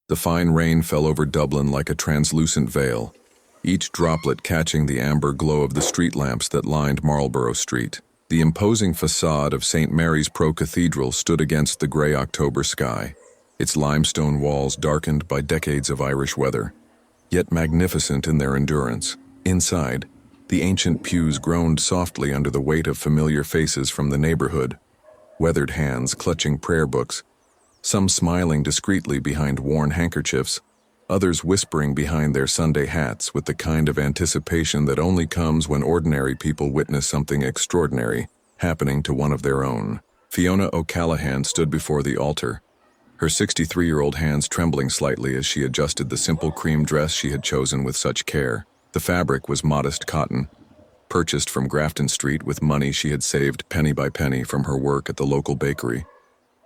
The fine rain fell over Dublin like a translucent veil, each droplet catching the amber glow of the street lamps that lined Marlborough Street. The imposing facade of St. Mary's Pro-Cathedral stood against the grey October sky, its limestone walls darkened by decades of Irish weather, yet magnificent in their endurance. Inside, the ancient pews groaned softly under the weight of familiar faces from the neighborhood, weathered hands clutching prayer books, some smiling discreetly behind worn handkerchiefs, others whispering behind their Sunday hats with the kind of anticipation that only comes when ordinary people witness something extraordinary happening to one of their own. Fiona O'Callaghan stood before the altar, her 63-year-old hands trembling slightly as she adjusted the simple cream dress she had chosen with such care. The fabric was modest cotton, purchased from Grafton Street with money she had saved penny by penny from her work at the local bakery.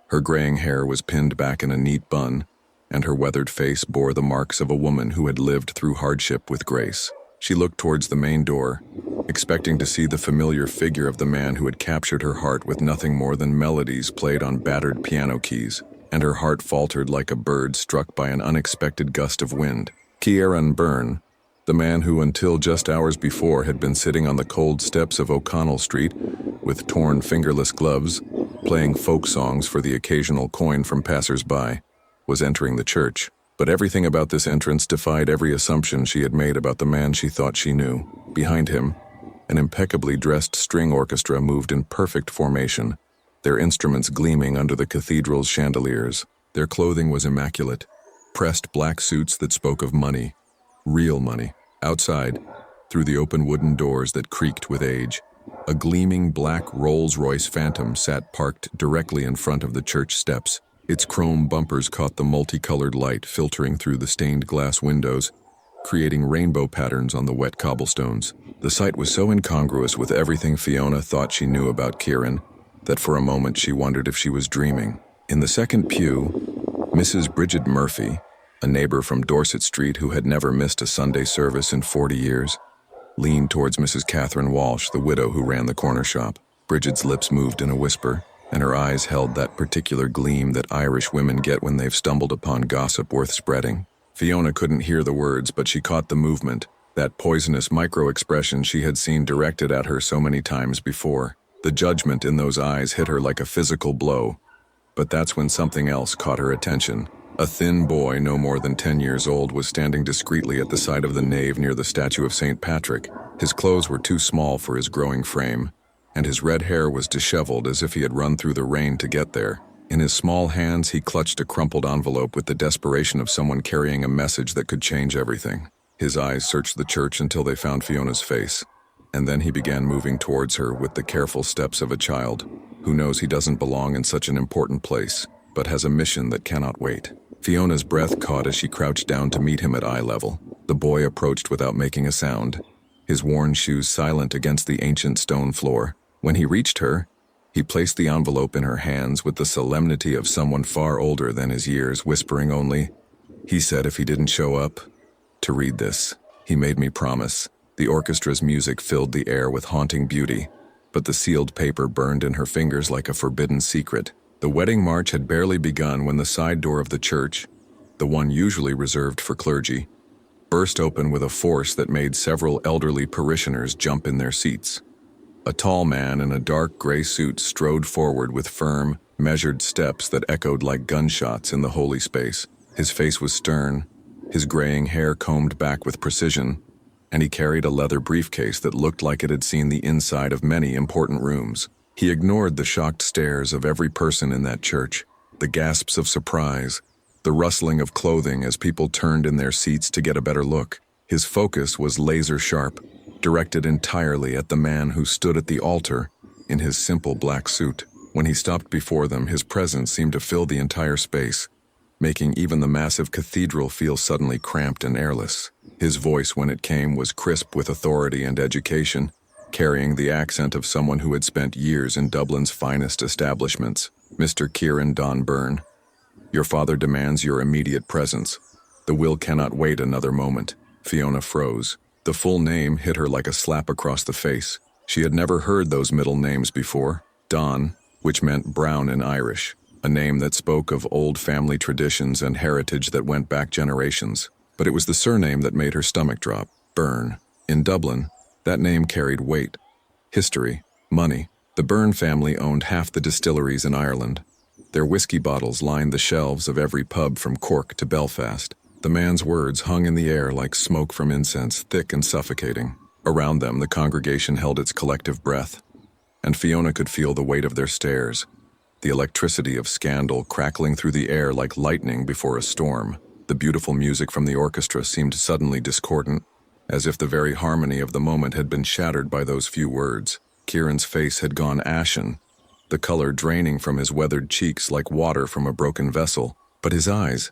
Her graying hair was pinned back in a neat bun, and her weathered face bore the marks of a woman who had lived through hardship with grace. She looked towards the main door, expecting to see the familiar figure of the man who had captured her heart with nothing more than melodies played on battered piano keys, and her heart faltered like a bird struck by an unexpected gust of wind. Kieran Byrne, the man who until just hours before had been sitting on the cold steps of O'Connell Street with torn fingerless gloves, playing folk songs for the occasional coin from passers-by, was entering the church. But everything about this entrance defied every assumption she had made about the man she thought she knew. Behind him, an impeccably dressed string orchestra moved in perfect formation, their instruments gleaming under the cathedral's chandeliers. Their clothing was immaculate, pressed black suits that spoke of money, real money. Outside, through the open wooden doors that creaked with age, a gleaming black Rolls-Royce Phantom sat parked directly in front of the church steps. Its chrome bumpers caught the multicolored light filtering through the stained glass windows, creating rainbow patterns on the wet cobblestones. The sight was so incongruous with everything Fiona thought she knew about Kieran that for a moment she wondered if she was dreaming. In the second pew, Mrs. Bridget Murphy, a neighbor from Dorset Street who had never missed a Sunday service in 40 years, leaned towards Mrs. Catherine Walsh, the widow who ran the corner shop. Bridget's lips moved in a whisper, and her eyes held that particular gleam that Irish women get when they've stumbled upon gossip worth spreading. Fiona couldn't hear the words, but she caught the movement, that poisonous micro-expression she had seen directed at her so many times before. The judgment in those eyes hit her like a physical blow. But that's when something else caught her attention. A thin boy, no more than 10 years old, was standing discreetly at the side of the nave near the statue of St. Patrick. His clothes were too small for his growing frame, and his red hair was disheveled as if he had run through the rain to get there. In his small hands, he clutched a crumpled envelope with the desperation of someone carrying a message that could change everything. His eyes searched the church until they found Fiona's face, and then he began moving towards her with the careful steps of a child who knows he doesn't belong in such an important place, but has a mission that cannot wait. Fiona's breath caught as she crouched down to meet him at eye level. The boy approached without making a sound, his worn shoes silent against the ancient stone floor. When he reached her, he placed the envelope in her hands with the solemnity of someone far older than his years, whispering only, "He said if he didn't show up to read this, he made me promise." The orchestra's music filled the air with haunting beauty, but the sealed paper burned in her fingers like a forbidden secret. The wedding march had barely begun when the side door of the church, the one usually reserved for clergy, burst open with a force that made several elderly parishioners jump in their seats. A tall man in a dark gray suit strode forward with firm, measured steps that echoed like gunshots in the holy space. His face was stern, his graying hair combed back with precision, and he carried a leather briefcase that looked like it had seen the inside of many important rooms. He ignored the shocked stares of every person in that church, the gasps of surprise, the rustling of clothing as people turned in their seats to get a better look. His focus was laser-sharp, directed entirely at the man who stood at the altar in his simple black suit. When he stopped before them, his presence seemed to fill the entire space, making even the massive cathedral feel suddenly cramped and airless. His voice, when it came, was crisp with authority and education, carrying the accent of someone who had spent years in Dublin's finest establishments. "Mr. Kieran Don Byrne, your father demands your immediate presence. The will cannot wait another moment." Fiona froze. The full name hit her like a slap across the face. She had never heard those middle names before. Don, which meant brown in Irish, a name that spoke of old family traditions and heritage that went back generations. But it was the surname that made her stomach drop. Byrne. In Dublin, that name carried weight, history, money. The Byrne family owned half the distilleries in Ireland. Their whiskey bottles lined the shelves of every pub from Cork to Belfast. The man's words hung in the air like smoke from incense, thick and suffocating. Around them, the congregation held its collective breath, and Fiona could feel the weight of their stares, the electricity of scandal crackling through the air like lightning before a storm. The beautiful music from the orchestra seemed suddenly discordant, as if the very harmony of the moment had been shattered by those few words. Kieran's face had gone ashen, the color draining from his weathered cheeks like water from a broken vessel. But his eyes,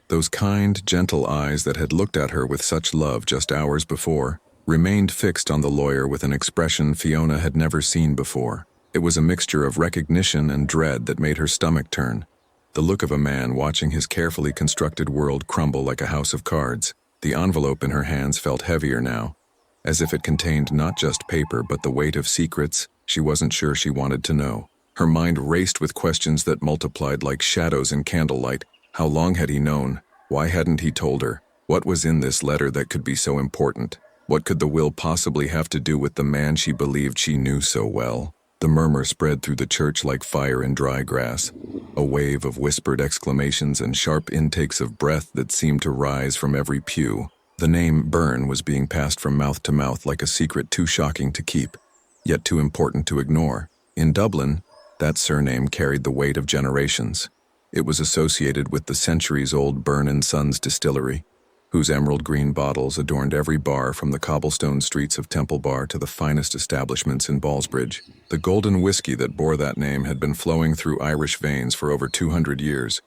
those kind, gentle eyes that had looked at her with such love just hours before, remained fixed on the lawyer with an expression Fiona had never seen before. It was a mixture of recognition and dread that made her stomach turn. The look of a man watching his carefully constructed world crumble like a house of cards. The envelope in her hands felt heavier now, as if it contained not just paper but the weight of secrets she wasn't sure she wanted to know. Her mind raced with questions that multiplied like shadows in candlelight. How long had he known? Why hadn't he told her? What was in this letter that could be so important? What could the will possibly have to do with the man she believed she knew so well? The murmur spread through the church like fire in dry grass, a wave of whispered exclamations and sharp intakes of breath that seemed to rise from every pew. The name Byrne was being passed from mouth to mouth like a secret too shocking to keep, yet too important to ignore. In Dublin, that surname carried the weight of generations. It was associated with the centuries-old Byrne & Sons distillery, whose emerald green bottles adorned every bar from the cobblestone streets of Temple Bar to the finest establishments in Ballsbridge. The golden whiskey that bore that name had been flowing through Irish veins for over 200 years,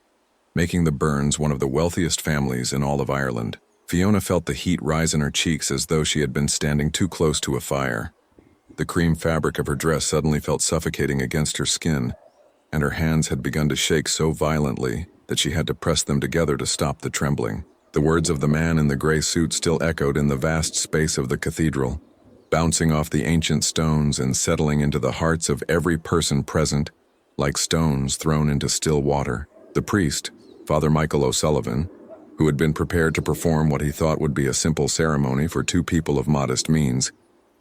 making the Byrnes one of the wealthiest families in all of Ireland. Fiona felt the heat rise in her cheeks as though she had been standing too close to a fire. The cream fabric of her dress suddenly felt suffocating against her skin, and her hands had begun to shake so violently that she had to press them together to stop the trembling. The words of the man in the gray suit still echoed in the vast space of the cathedral, bouncing off the ancient stones and settling into the hearts of every person present, like stones thrown into still water. The priest, Father Michael O'Sullivan, who had been prepared to perform what he thought would be a simple ceremony for two people of modest means,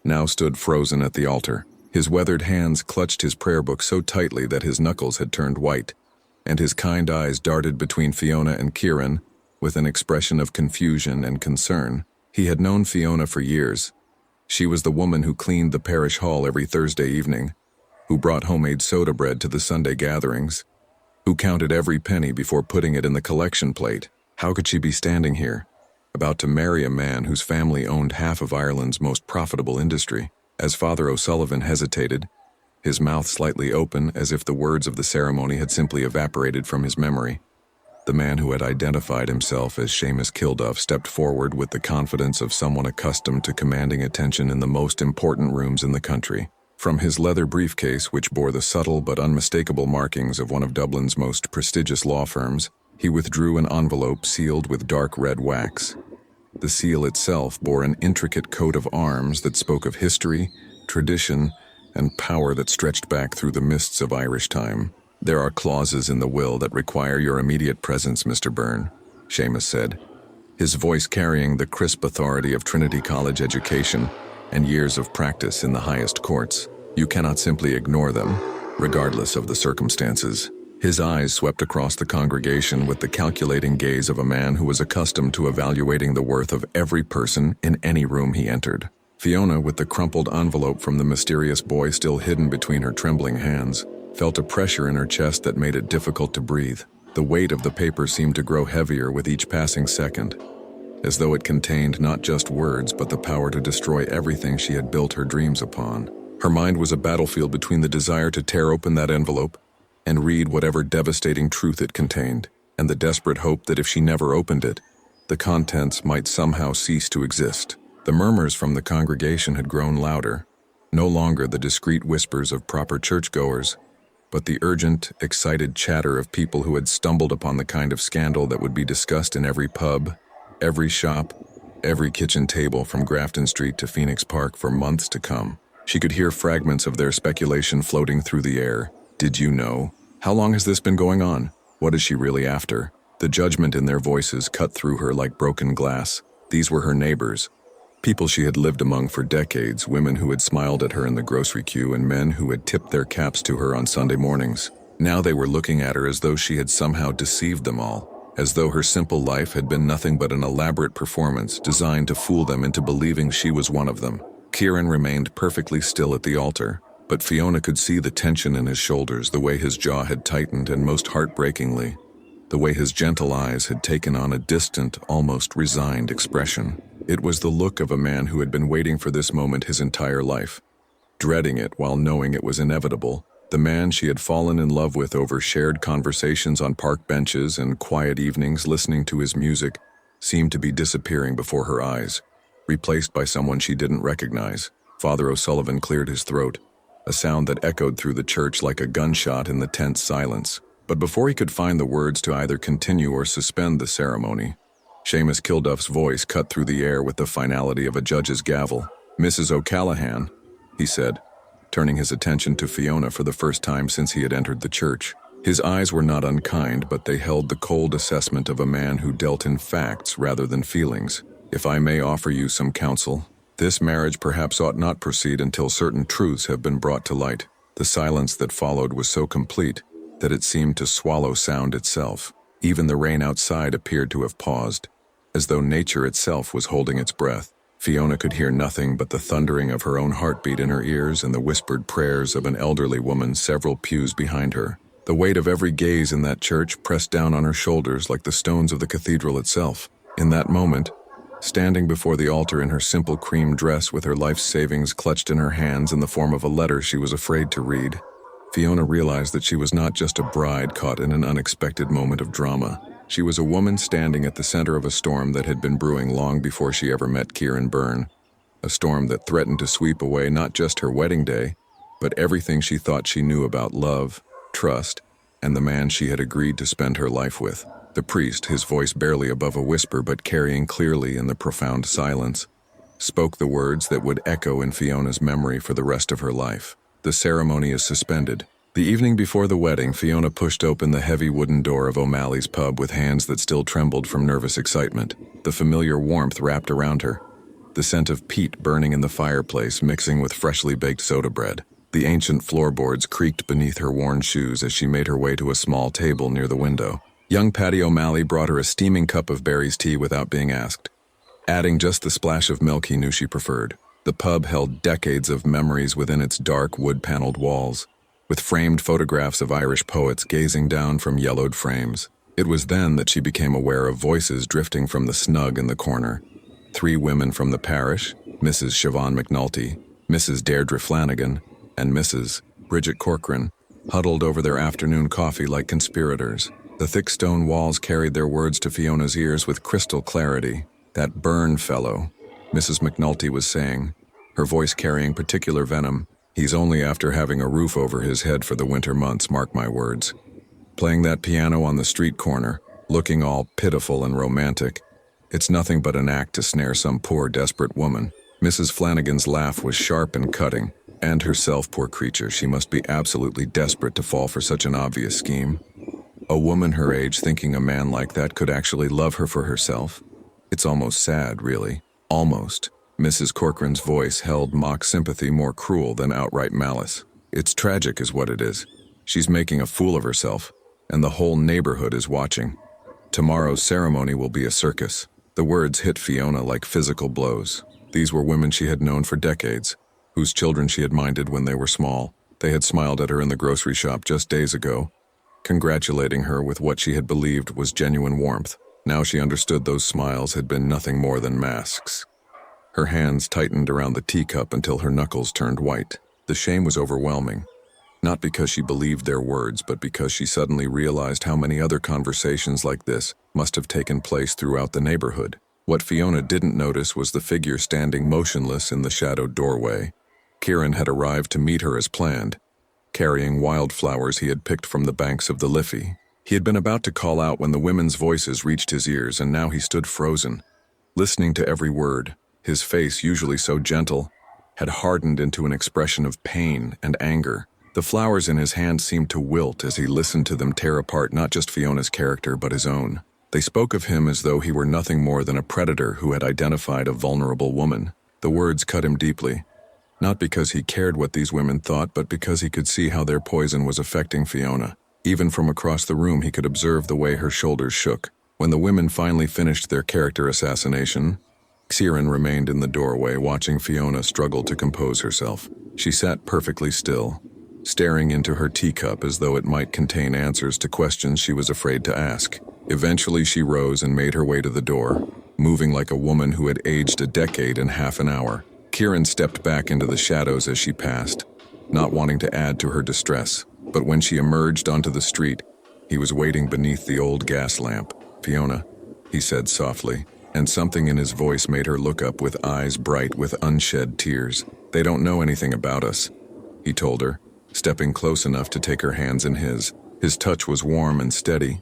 now stood frozen at the altar. His weathered hands clutched his prayer book so tightly that his knuckles had turned white, and his kind eyes darted between Fiona and Kieran with an expression of confusion and concern. He had known Fiona for years. She was the woman who cleaned the parish hall every Thursday evening, who brought homemade soda bread to the Sunday gatherings, who counted every penny before putting it in the collection plate. How could she be standing here, about to marry a man whose family owned half of Ireland's most profitable industry? As Father O'Sullivan hesitated, his mouth slightly open as if the words of the ceremony had simply evaporated from his memory, the man who had identified himself as Seamus Kilduff stepped forward with the confidence of someone accustomed to commanding attention in the most important rooms in the country. From his leather briefcase, which bore the subtle but unmistakable markings of one of Dublin's most prestigious law firms, he withdrew an envelope sealed with dark red wax. The seal itself bore an intricate coat of arms that spoke of history, tradition, and power that stretched back through the mists of Irish time. "There are clauses in the will that require your immediate presence, Mr. Byrne," Seamus said, his voice carrying the crisp authority of Trinity College education and years of practice in the highest courts. "You cannot simply ignore them, regardless of the circumstances." His eyes swept across the congregation with the calculating gaze of a man who was accustomed to evaluating the worth of every person in any room he entered. Fiona, with the crumpled envelope from the mysterious boy still hidden between her trembling hands, felt a pressure in her chest that made it difficult to breathe. The weight of the paper seemed to grow heavier with each passing second, as though it contained not just words but the power to destroy everything she had built her dreams upon. Her mind was a battlefield between the desire to tear open that envelope and read whatever devastating truth it contained, and the desperate hope that if she never opened it, the contents might somehow cease to exist. The murmurs from the congregation had grown louder, no longer the discreet whispers of proper churchgoers, but the urgent, excited chatter of people who had stumbled upon the kind of scandal that would be discussed in every pub, every shop, every kitchen table from Grafton Street to Phoenix Park for months to come. She could hear fragments of their speculation floating through the air. "Did you know? How long has this been going on? What is she really after? The judgment in their voices cut through her like broken glass. These were her neighbors. People she had lived among for decades, women who had smiled at her in the grocery queue and men who had tipped their caps to her on Sunday mornings. Now they were looking at her as though she had somehow deceived them all, as though her simple life had been nothing but an elaborate performance designed to fool them into believing she was one of them. Kieran remained perfectly still at the altar, but Fiona could see the tension in his shoulders, the way his jaw had tightened, and most heartbreakingly, the way his gentle eyes had taken on a distant, almost resigned expression. It was the look of a man who had been waiting for this moment his entire life, dreading it while knowing it was inevitable. The man she had fallen in love with over shared conversations on park benches and quiet evenings listening to his music seemed to be disappearing before her eyes, replaced by someone she didn't recognize. Father O'Sullivan cleared his throat, a sound that echoed through the church like a gunshot in the tense silence. But before he could find the words to either continue or suspend the ceremony, Seamus Kilduff's voice cut through the air with the finality of a judge's gavel. "Mrs. O'Callaghan," he said, turning his attention to Fiona for the first time since he had entered the church. His eyes were not unkind, but they held the cold assessment of a man who dealt in facts rather than feelings. "If I may offer you some counsel, this marriage perhaps ought not proceed until certain truths have been brought to light." The silence that followed was so complete that it seemed to swallow sound itself. Even the rain outside appeared to have paused, as though nature itself was holding its breath. Fiona could hear nothing but the thundering of her own heartbeat in her ears and the whispered prayers of an elderly woman several pews behind her. The weight of every gaze in that church pressed down on her shoulders like the stones of the cathedral itself. In that moment, standing before the altar in her simple cream dress with her life's savings clutched in her hands in the form of a letter she was afraid to read, Fiona realized that she was not just a bride caught in an unexpected moment of drama. She was a woman standing at the center of a storm that had been brewing long before she ever met Kieran Byrne. A storm that threatened to sweep away not just her wedding day, but everything she thought she knew about love, trust, and the man she had agreed to spend her life with. The priest, his voice barely above a whisper but carrying clearly in the profound silence, spoke the words that would echo in Fiona's memory for the rest of her life. "The ceremony is suspended." The evening before the wedding, Fiona pushed open the heavy wooden door of O'Malley's pub with hands that still trembled from nervous excitement. The familiar warmth wrapped around her, the scent of peat burning in the fireplace mixing with freshly baked soda bread. The ancient floorboards creaked beneath her worn shoes as she made her way to a small table near the window. Young Patty O'Malley brought her a steaming cup of Barry's tea without being asked, adding just the splash of milk he knew she preferred. The pub held decades of memories within its dark, wood-paneled walls, with framed photographs of Irish poets gazing down from yellowed frames. It was then that she became aware of voices drifting from the snug in the corner. 3 women from the parish, Mrs. Siobhan McNulty, Mrs. Deirdre Flanagan, and Mrs. Bridget Corcoran, huddled over their afternoon coffee like conspirators. The thick stone walls carried their words to Fiona's ears with crystal clarity. "That Byrne fellow," Mrs. McNulty was saying, her voice carrying particular venom. "He's only after having a roof over his head for the winter months, mark my words. Playing that piano on the street corner, looking all pitiful and romantic. It's nothing but an act to snare some poor, desperate woman." Mrs. Flanagan's laugh was sharp and cutting. And herself, poor creature, she must be absolutely desperate to fall for such an obvious scheme. A woman her age thinking a man like that could actually love her for herself? It's almost sad, really. Almost. Mrs. Corcoran's voice held mock sympathy more cruel than outright malice. "It's tragic is what it is. She's making a fool of herself, and the whole neighborhood is watching. Tomorrow's ceremony will be a circus." The words hit Fiona like physical blows. These were women she had known for decades, whose children she had minded when they were small. They had smiled at her in the grocery shop just days ago, congratulating her with what she had believed was genuine warmth. Now she understood those smiles had been nothing more than masks. Her hands tightened around the teacup until her knuckles turned white. The shame was overwhelming, not because she believed their words, but because she suddenly realized how many other conversations like this must have taken place throughout the neighborhood. What Fiona didn't notice was the figure standing motionless in the shadowed doorway. Kieran had arrived to meet her as planned, carrying wildflowers he had picked from the banks of the Liffey. He had been about to call out when the women's voices reached his ears, and now he stood frozen, listening to every word. His face, usually so gentle, had hardened into an expression of pain and anger. The flowers in his hand seemed to wilt as he listened to them tear apart not just Fiona's character but his own. They spoke of him as though he were nothing more than a predator who had identified a vulnerable woman. The words cut him deeply, not because he cared what these women thought, but because he could see how their poison was affecting Fiona. Even from across the room, he could observe the way her shoulders shook. When the women finally finished their character assassination, Kieran remained in the doorway, watching Fiona struggle to compose herself. She sat perfectly still, staring into her teacup as though it might contain answers to questions she was afraid to ask. Eventually, she rose and made her way to the door, moving like a woman who had aged a decade in half an hour. Kieran stepped back into the shadows as she passed, not wanting to add to her distress. But when she emerged onto the street, he was waiting beneath the old gas lamp. "Fiona," he said softly, and something in his voice made her look up with eyes bright with unshed tears. "They don't know anything about us," he told her, stepping close enough to take her hands in his. His touch was warm and steady,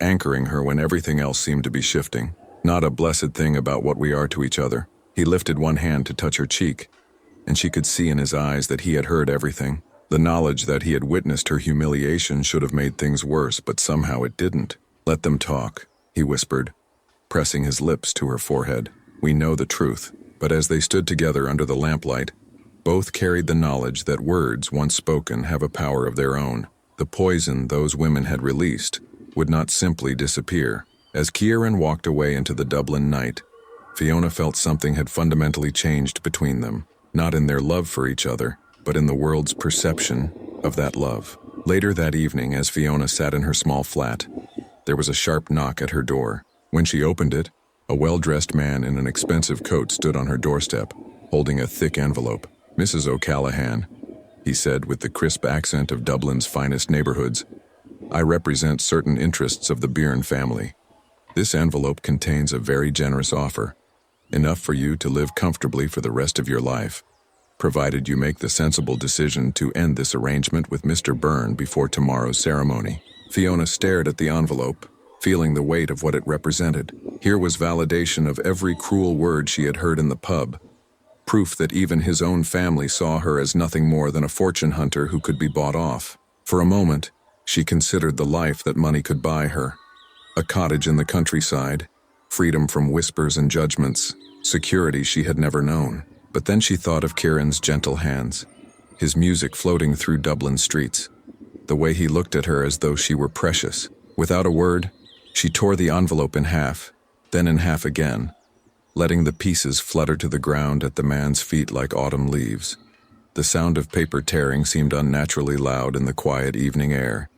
anchoring her when everything else seemed to be shifting. "Not a blessed thing about what we are to each other." He lifted one hand to touch her cheek, and she could see in his eyes that he had heard everything. The knowledge that he had witnessed her humiliation should have made things worse, but somehow it didn't. "Let them talk," he whispered, pressing his lips to her forehead. "We know the truth." But as they stood together under the lamplight, both carried the knowledge that words, once spoken, have a power of their own. The poison those women had released would not simply disappear. As Kieran walked away into the Dublin night, Fiona felt something had fundamentally changed between them, not in their love for each other, but in the world's perception of that love. Later that evening, as Fiona sat in her small flat, there was a sharp knock at her door. When she opened it, a well-dressed man in an expensive coat stood on her doorstep, holding a thick envelope. "Mrs. O'Callaghan," he said with the crisp accent of Dublin's finest neighborhoods, "I represent certain interests of the Byrne family. This envelope contains a very generous offer, enough for you to live comfortably for the rest of your life, provided you make the sensible decision to end this arrangement with Mr. Byrne before tomorrow's ceremony." Fiona stared at the envelope, feeling the weight of what it represented. Here was validation of every cruel word she had heard in the pub, proof that even his own family saw her as nothing more than a fortune hunter who could be bought off. For a moment, she considered the life that money could buy her. A cottage in the countryside, freedom from whispers and judgments, security she had never known. But then she thought of Kieran's gentle hands, his music floating through Dublin streets, the way he looked at her as though she were precious. Without a word, she tore the envelope in half, then in half again, letting the pieces flutter to the ground at the man's feet like autumn leaves. The sound of paper tearing seemed unnaturally loud in the quiet evening air.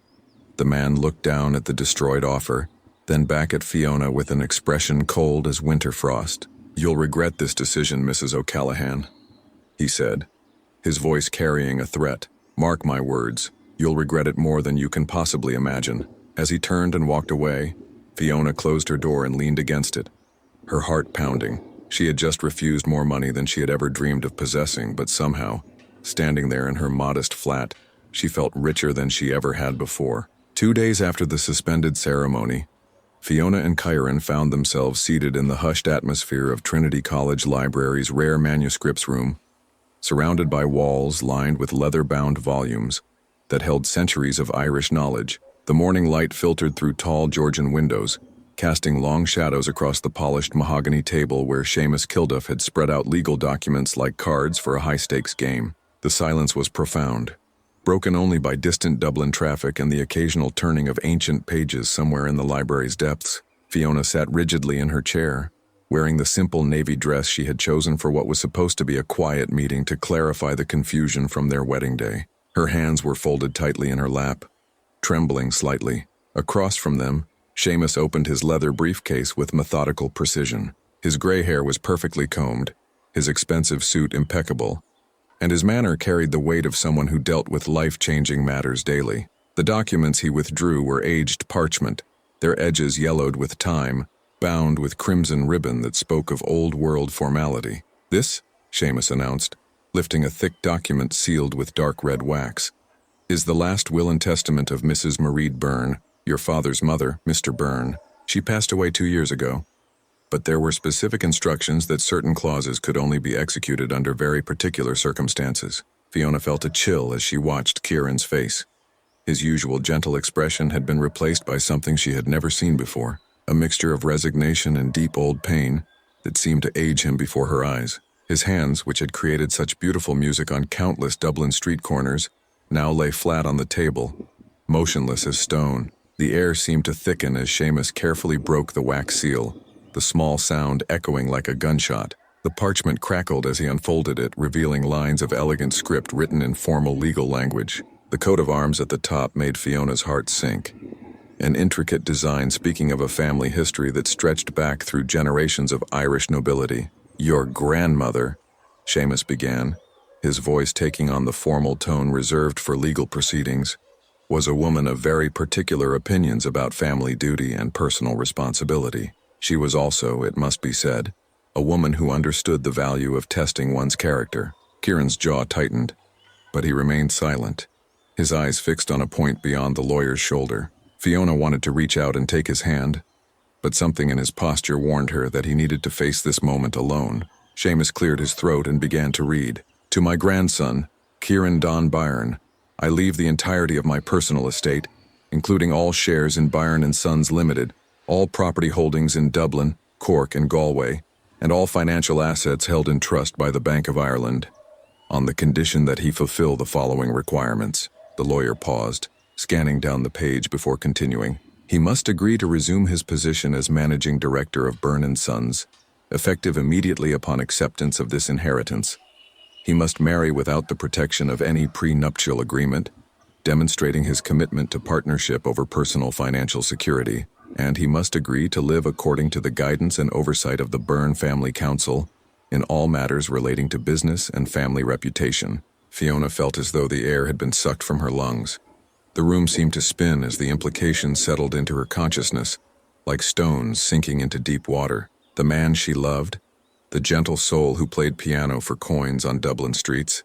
The man looked down at the destroyed offer, then back at Fiona with an expression cold as winter frost. "You'll regret this decision, Mrs. O'Callaghan," he said, his voice carrying a threat. "Mark my words, you'll regret it more than you can possibly imagine." As he turned and walked away, Fiona closed her door and leaned against it, her heart pounding. She had just refused more money than she had ever dreamed of possessing, but somehow, standing there in her modest flat, she felt richer than she ever had before. 2 days after the suspended ceremony, Fiona and Kieran found themselves seated in the hushed atmosphere of Trinity College Library's rare manuscripts room, surrounded by walls lined with leather-bound volumes that held centuries of Irish knowledge. The morning light filtered through tall Georgian windows, casting long shadows across the polished mahogany table where Seamus Kilduff had spread out legal documents like cards for a high-stakes game. The silence was profound, broken only by distant Dublin traffic and the occasional turning of ancient pages somewhere in the library's depths. Fiona sat rigidly in her chair, wearing the simple navy dress she had chosen for what was supposed to be a quiet meeting to clarify the confusion from their wedding day. Her hands were folded tightly in her lap, trembling slightly. Across from them, Seamus opened his leather briefcase with methodical precision. His gray hair was perfectly combed, his expensive suit impeccable, and his manner carried the weight of someone who dealt with life-changing matters daily. The documents he withdrew were aged parchment, their edges yellowed with time, bound with crimson ribbon that spoke of old-world formality. "This," Seamus announced, lifting a thick document sealed with dark red wax, "is the last will and testament of Mrs. Marie Byrne, your father's mother, Mr. Byrne. She passed away 2 years ago, but there were specific instructions that certain clauses could only be executed under very particular circumstances. Fiona felt a chill as she watched Kieran's face. His usual gentle expression had been replaced by something she had never seen before, a mixture of resignation and deep old pain that seemed to age him before her eyes. His hands, which had created such beautiful music on countless Dublin street corners, now lay flat on the table, motionless as stone. The air seemed to thicken as Seamus carefully broke the wax seal, the small sound echoing like a gunshot. The parchment crackled as he unfolded it, revealing lines of elegant script written in formal legal language. The coat of arms at the top made Fiona's heart sink. An intricate design speaking of a family history that stretched back through generations of Irish nobility. "Your grandmother," Seamus began, his voice taking on the formal tone reserved for legal proceedings, "was a woman of very particular opinions about family duty and personal responsibility. She was also, it must be said, a woman who understood the value of testing one's character." Kieran's jaw tightened, but he remained silent, his eyes fixed on a point beyond the lawyer's shoulder. Fiona wanted to reach out and take his hand, but something in his posture warned her that he needed to face this moment alone. Seamus cleared his throat and began to read. "To my grandson, Kieran Don Byrne, I leave the entirety of my personal estate, including all shares in Byrne & Sons Limited, all property holdings in Dublin, Cork, and Galway, and all financial assets held in trust by the Bank of Ireland, on the condition that he fulfill the following requirements." The lawyer paused, scanning down the page before continuing. "He must agree to resume his position as managing director of Byrne & Sons, effective immediately upon acceptance of this inheritance. He must marry without the protection of any prenuptial agreement, demonstrating his commitment to partnership over personal financial security, and he must agree to live according to the guidance and oversight of the Byrne Family Council in all matters relating to business and family reputation." Fiona felt as though the air had been sucked from her lungs. The room seemed to spin as the implications settled into her consciousness, like stones sinking into deep water. The man she loved, the gentle soul who played piano for coins on Dublin streets,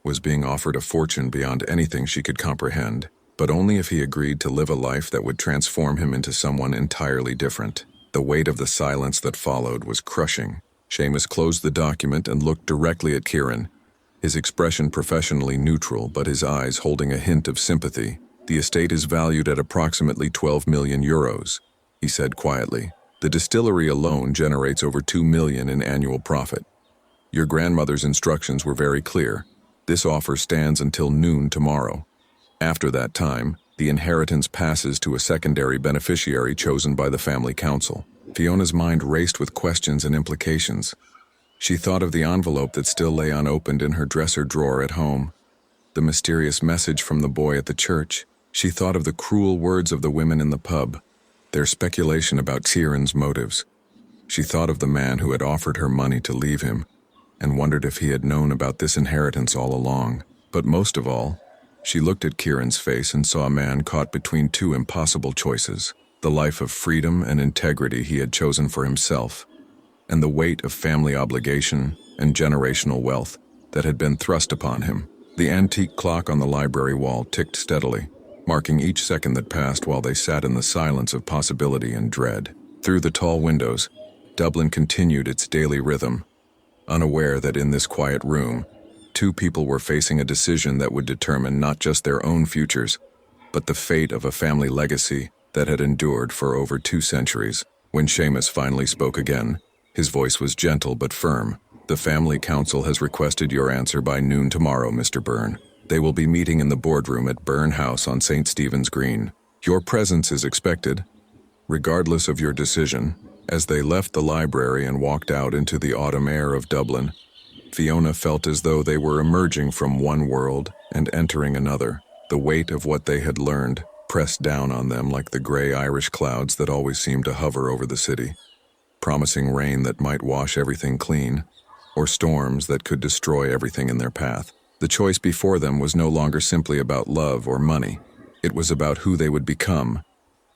was being offered a fortune beyond anything she could comprehend, but only if he agreed to live a life that would transform him into someone entirely different. The weight of the silence that followed was crushing. Seamus closed the document and looked directly at Kieran, his expression professionally neutral but his eyes holding a hint of sympathy. "The estate is valued at approximately 12 million euros, he said quietly. "The distillery alone generates over 2 million in annual profit. Your grandmother's instructions were very clear. This offer stands until noon tomorrow. After that time, the inheritance passes to a secondary beneficiary chosen by the family council." Fiona's mind raced with questions and implications. She thought of the envelope that still lay unopened in her dresser drawer at home, the mysterious message from the boy at the church. She thought of the cruel words of the women in the pub, their speculation about Kieran's motives. She thought of the man who had offered her money to leave him, and wondered if he had known about this inheritance all along. But most of all, she looked at Kieran's face and saw a man caught between two impossible choices: the life of freedom and integrity he had chosen for himself, and the weight of family obligation and generational wealth that had been thrust upon him. The antique clock on the library wall ticked steadily, marking each second that passed while they sat in the silence of possibility and dread. Through the tall windows, Dublin continued its daily rhythm, unaware that in this quiet room, two people were facing a decision that would determine not just their own futures, but the fate of a family legacy that had endured for over 2 centuries. When Seamus finally spoke again, his voice was gentle but firm. "The family council has requested your answer by noon tomorrow, Mr. Byrne. They will be meeting in the boardroom at Byrne House on St. Stephen's Green. Your presence is expected, regardless of your decision." As they left the library and walked out into the autumn air of Dublin, Fiona felt as though they were emerging from one world and entering another. The weight of what they had learned pressed down on them like the gray Irish clouds that always seemed to hover over the city, promising rain that might wash everything clean, or storms that could destroy everything in their path. The choice before them was no longer simply about love or money. It was about who they would become,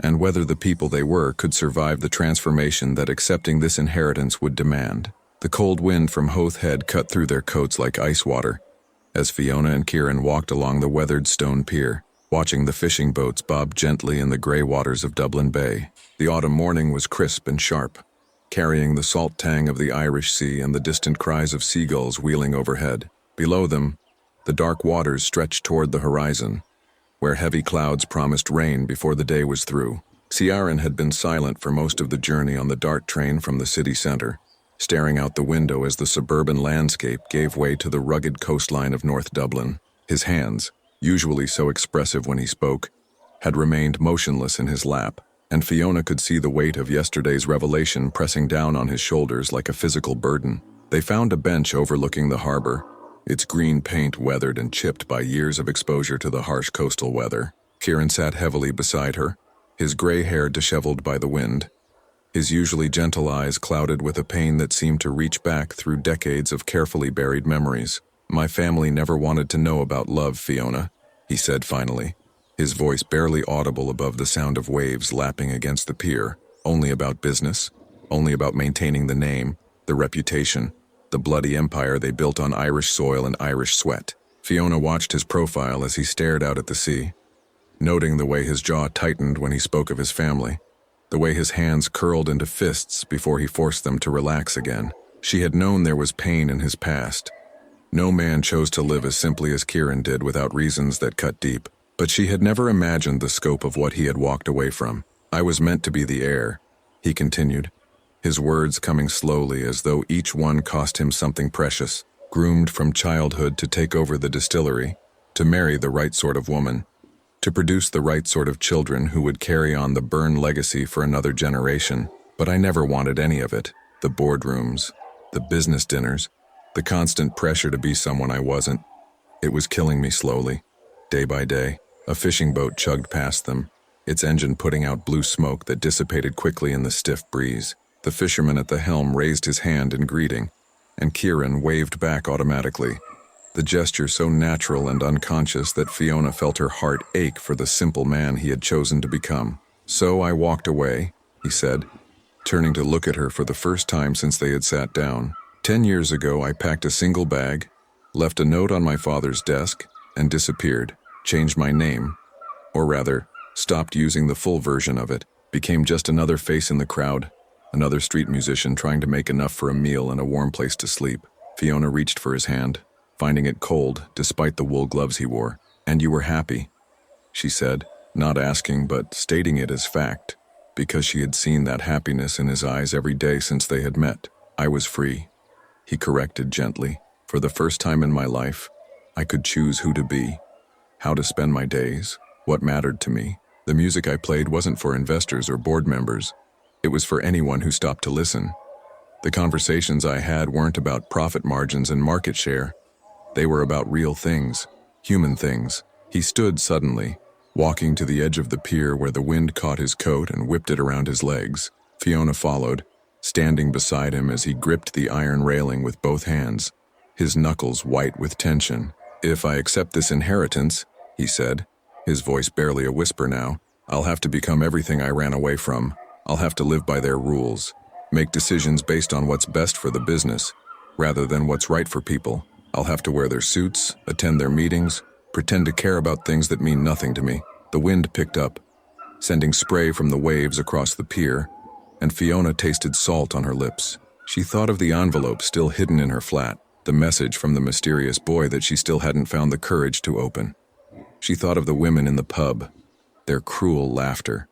and whether the people they were could survive the transformation that accepting this inheritance would demand. The cold wind from Howth Head cut through their coats like ice water, as Fiona and Kieran walked along the weathered stone pier, watching the fishing boats bob gently in the gray waters of Dublin Bay. The autumn morning was crisp and sharp, carrying the salt tang of the Irish Sea and the distant cries of seagulls wheeling overhead. Below them, The dark waters stretched toward the horizon, where heavy clouds promised rain before the day was through. Ciaran had been silent for most of the journey on the DART train from the city center, staring out the window as the suburban landscape gave way to the rugged coastline of North Dublin. His hands, usually so expressive when he spoke, had remained motionless in his lap, and Fiona could see the weight of yesterday's revelation pressing down on his shoulders like a physical burden. They found a bench overlooking the harbor, its green paint weathered and chipped by years of exposure to the harsh coastal weather. Kieran sat heavily beside her, his gray hair disheveled by the wind, his usually gentle eyes clouded with a pain that seemed to reach back through decades of carefully buried memories. "My family never wanted to know about love, Fiona," he said finally, his voice barely audible above the sound of waves lapping against the pier. "Only about business, only about maintaining the name, the reputation, the bloody empire they built on Irish soil and Irish sweat." Fiona watched his profile as he stared out at the sea, noting the way his jaw tightened when he spoke of his family, the way his hands curled into fists before he forced them to relax again. She had known there was pain in his past. No man chose to live as simply as Kieran did without reasons that cut deep, but she had never imagined the scope of what he had walked away from. "I was meant to be the heir," he continued, his words coming slowly as though each one cost him something precious. "Groomed from childhood to take over the distillery, to marry the right sort of woman, to produce the right sort of children who would carry on the Byrne legacy for another generation. But I never wanted any of it. The boardrooms, the business dinners, the constant pressure to be someone I wasn't. It was killing me slowly, day by day." A fishing boat chugged past them, its engine putting out blue smoke that dissipated quickly in the stiff breeze. The fisherman at the helm raised his hand in greeting, and Kieran waved back automatically, the gesture so natural and unconscious that Fiona felt her heart ache for the simple man he had chosen to become. "So I walked away," he said, turning to look at her for the first time since they had sat down. 10 years ago, I packed a single bag, left a note on my father's desk, and disappeared. Changed my name, or rather, stopped using the full version of it, became just another face in the crowd, another street musician trying to make enough for a meal and a warm place to sleep." Fiona reached for his hand, finding it cold despite the wool gloves he wore. "And you were happy," she said, not asking but stating it as fact, because she had seen that happiness in his eyes every day since they had met. "I was free," he corrected gently. "For the first time in my life, I could choose who to be, how to spend my days, what mattered to me. The music I played wasn't for investors or board members. It was for anyone who stopped to listen. The conversations I had weren't about profit margins and market share. They were about real things, human things." He stood suddenly, walking to the edge of the pier where the wind caught his coat and whipped it around his legs. Fiona followed, standing beside him as he gripped the iron railing with both hands, his knuckles white with tension. "If I accept this inheritance," he said, his voice barely a whisper now, "I'll have to become everything I ran away from. I'll have to live by their rules, make decisions based on what's best for the business, rather than what's right for people. I'll have to wear their suits, attend their meetings, pretend to care about things that mean nothing to me." The wind picked up, sending spray from the waves across the pier, and Fiona tasted salt on her lips. She thought of the envelope still hidden in her flat, the message from the mysterious boy that she still hadn't found the courage to open. She thought of the women in the pub, their cruel laughter,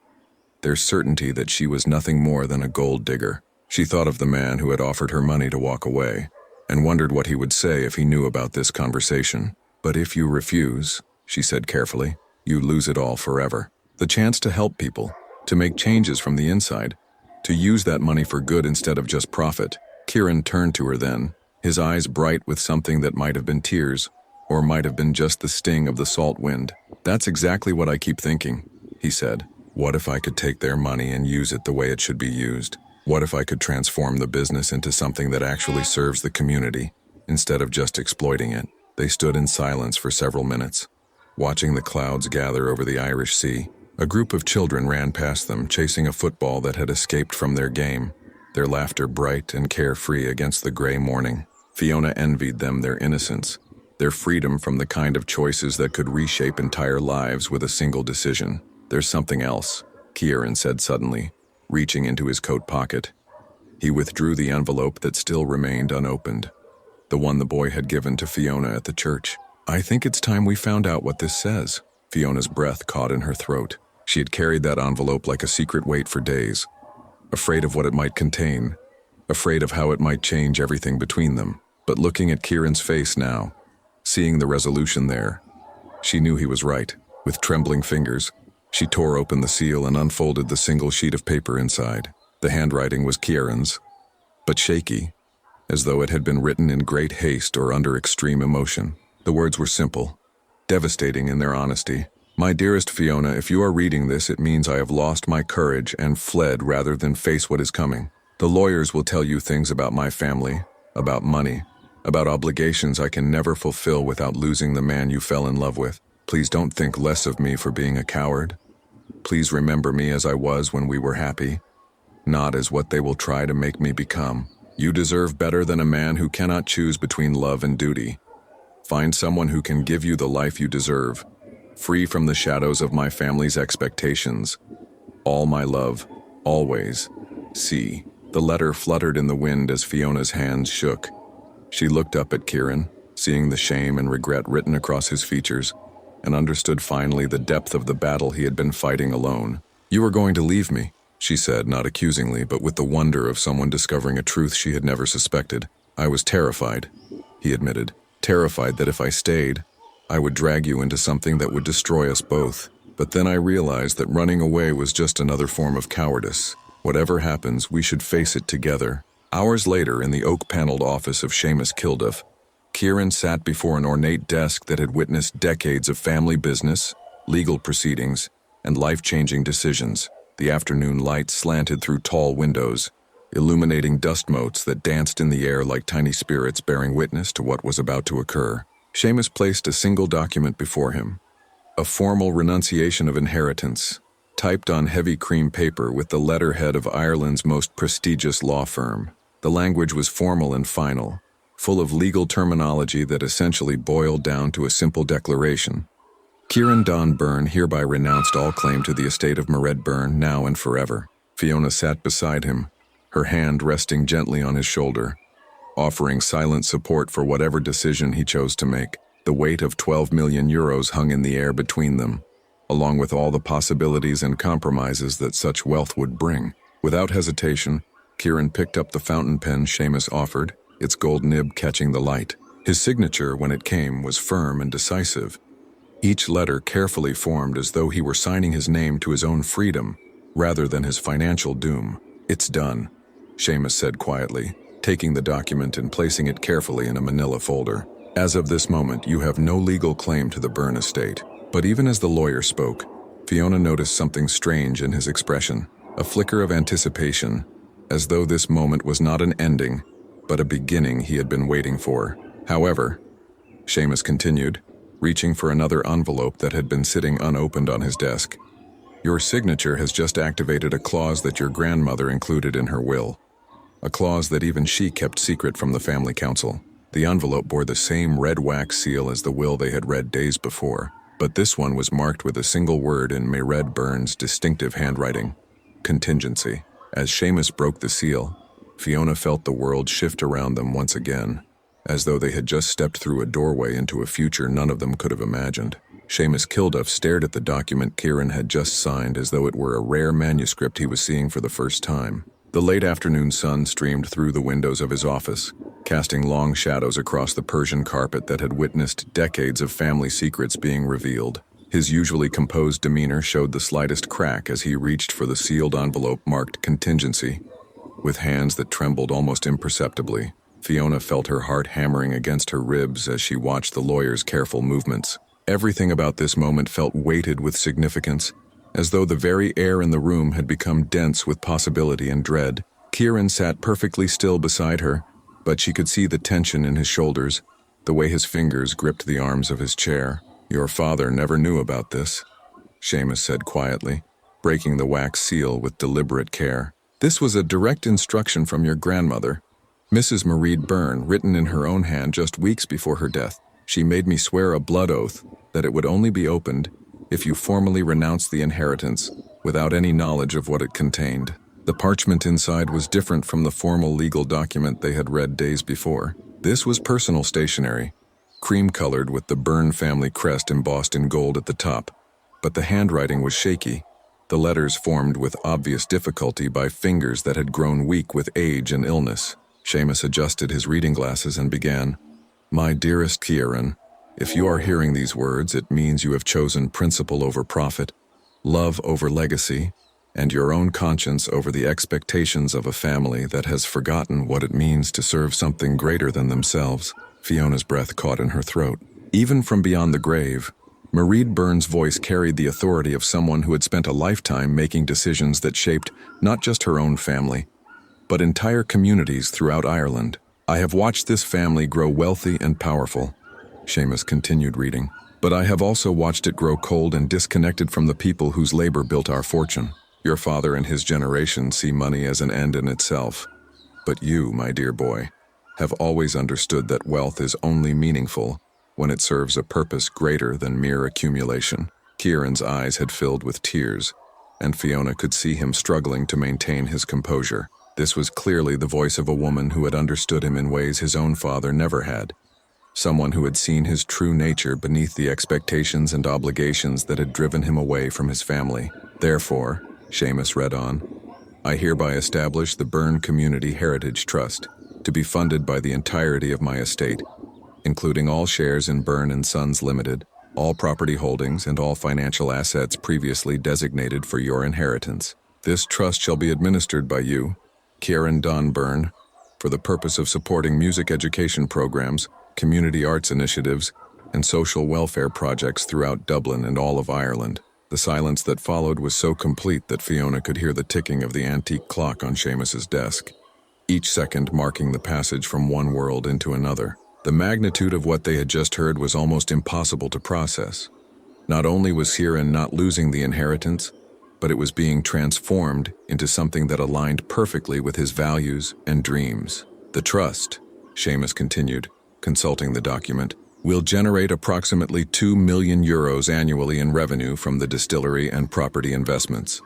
their certainty that she was nothing more than a gold digger. She thought of the man who had offered her money to walk away, and wondered what he would say if he knew about this conversation. "But if you refuse," she said carefully, "you lose it all forever. The chance to help people, to make changes from the inside, to use that money for good instead of just profit." Kieran turned to her then, his eyes bright with something that might have been tears, or might have been just the sting of the salt wind. "That's exactly what I keep thinking," he said. "What if I could take their money and use it the way it should be used? What if I could transform the business into something that actually serves the community, instead of just exploiting it?" They stood in silence for several minutes, watching the clouds gather over the Irish Sea. A group of children ran past them, chasing a football that had escaped from their game, their laughter bright and carefree against the gray morning. Fiona envied them their innocence, their freedom from the kind of choices that could reshape entire lives with a single decision. "There's something else," Kieran said suddenly, reaching into his coat pocket. He withdrew the envelope that still remained unopened, the one the boy had given to Fiona at the church. I think it's time we found out what this says. Fiona's breath caught in her throat. She had carried that envelope like a secret weight for days, afraid of what it might contain, afraid of how it might change everything between them. But looking at Kieran's face now, seeing the resolution there, she knew he was right. With trembling fingers, she tore open the seal and unfolded the single sheet of paper inside. The handwriting was Kieran's, but shaky, as though it had been written in great haste or under extreme emotion. The words were simple, devastating in their honesty. My dearest Fiona, if you are reading this, it means I have lost my courage and fled rather than face what is coming. The lawyers will tell you things about my family, about money, about obligations I can never fulfill without losing the man you fell in love with. Please don't think less of me for being a coward. Please remember me as I was when we were happy, not as what they will try to make me become. You deserve better than a man who cannot choose between love and duty. Find someone who can give you the life you deserve, free from the shadows of my family's expectations. All my love, always. C. The letter fluttered in the wind as Fiona's hands shook. She looked up at Kieran, seeing the shame and regret written across his features, and understood finally the depth of the battle he had been fighting alone. You are going to leave me, she said, not accusingly, but with the wonder of someone discovering a truth she had never suspected. I was terrified, he admitted. Terrified that if I stayed, I would drag you into something that would destroy us both. But then I realized that running away was just another form of cowardice. Whatever happens, we should face it together. Hours later, in the oak-paneled office of Seamus Kilduff, Kieran sat before an ornate desk that had witnessed decades of family business, legal proceedings, and life-changing decisions. The afternoon light slanted through tall windows, illuminating dust motes that danced in the air like tiny spirits bearing witness to what was about to occur. Seamus placed a single document before him, a formal renunciation of inheritance, typed on heavy cream paper with the letterhead of Ireland's most prestigious law firm. The language was formal and final, full of legal terminology that essentially boiled down to a simple declaration. Kieran Don Byrne hereby renounced all claim to the estate of Mairead Byrne now and forever. Fiona sat beside him, her hand resting gently on his shoulder, offering silent support for whatever decision he chose to make. The weight of 12 million euros hung in the air between them, along with all the possibilities and compromises that such wealth would bring. Without hesitation, Kieran picked up the fountain pen Seamus offered, its gold nib catching the light. His signature, when it came, was firm and decisive, each letter carefully formed as though he were signing his name to his own freedom, rather than his financial doom. It's done, Seamus said quietly, taking the document and placing it carefully in a manila folder. As of this moment, you have no legal claim to the Byrne estate. But even as the lawyer spoke, Fiona noticed something strange in his expression, a flicker of anticipation, as though this moment was not an ending, but a beginning he had been waiting for. However, Seamus continued, reaching for another envelope that had been sitting unopened on his desk. Your signature has just activated a clause that your grandmother included in her will, a clause that even she kept secret from the family council. The envelope bore the same red wax seal as the will they had read days before, but this one was marked with a single word in Mairead Byrne's distinctive handwriting: contingency. As Seamus broke the seal, Fiona felt the world shift around them once again, as though they had just stepped through a doorway into a future none of them could have imagined. Seamus Kilduff stared at the document Kieran had just signed as though it were a rare manuscript he was seeing for the first time. The late afternoon sun streamed through the windows of his office, casting long shadows across the Persian carpet that had witnessed decades of family secrets being revealed. His usually composed demeanor showed the slightest crack as he reached for the sealed envelope marked contingency. With hands that trembled almost imperceptibly, Fiona felt her heart hammering against her ribs as she watched the lawyer's careful movements. Everything about this moment felt weighted with significance, as though the very air in the room had become dense with possibility and dread. Kieran sat perfectly still beside her, but she could see the tension in his shoulders, the way his fingers gripped the arms of his chair. Your father never knew about this, Seamus said quietly, breaking the wax seal with deliberate care. This was a direct instruction from your grandmother, Mrs. Mairead Byrne, written in her own hand just weeks before her death. She made me swear a blood oath that it would only be opened if you formally renounced the inheritance without any knowledge of what it contained. The parchment inside was different from the formal legal document they had read days before. This was personal stationery, cream-colored with the Byrne family crest embossed in gold at the top, but the handwriting was shaky, the letters formed with obvious difficulty by fingers that had grown weak with age and illness. Seamus adjusted his reading glasses and began, "My dearest Kieran, if you are hearing these words, it means you have chosen principle over profit, love over legacy, and your own conscience over the expectations of a family that has forgotten what it means to serve something greater than themselves." Fiona's breath caught in her throat. Even from beyond the grave, Marie Byrne's voice carried the authority of someone who had spent a lifetime making decisions that shaped not just her own family, but entire communities throughout Ireland. "I have watched this family grow wealthy and powerful," Seamus continued reading, "but I have also watched it grow cold and disconnected from the people whose labor built our fortune. Your father and his generation see money as an end in itself. But you, my dear boy, have always understood that wealth is only meaningful when it serves a purpose greater than mere accumulation." Kieran's eyes had filled with tears, and Fiona could see him struggling to maintain his composure. This was clearly the voice of a woman who had understood him in ways his own father never had. Someone who had seen his true nature beneath the expectations and obligations that had driven him away from his family. "Therefore," Seamus read on, "I hereby establish the Byrne Community Heritage Trust to be funded by the entirety of my estate, including all shares in Byrne and Sons Limited, all property holdings, and all financial assets previously designated for your inheritance. This trust shall be administered by you, Kieran Don Byrne, for the purpose of supporting music education programs, community arts initiatives, and social welfare projects throughout Dublin and all of Ireland." The silence that followed was so complete that Fiona could hear the ticking of the antique clock on Seamus's desk, each second marking the passage from one world into another. The magnitude of what they had just heard was almost impossible to process. Not only was Kieran not losing the inheritance, but it was being transformed into something that aligned perfectly with his values and dreams. "The trust," Seamus continued, consulting the document, "will generate approximately €2 million annually in revenue from the distillery and property investments.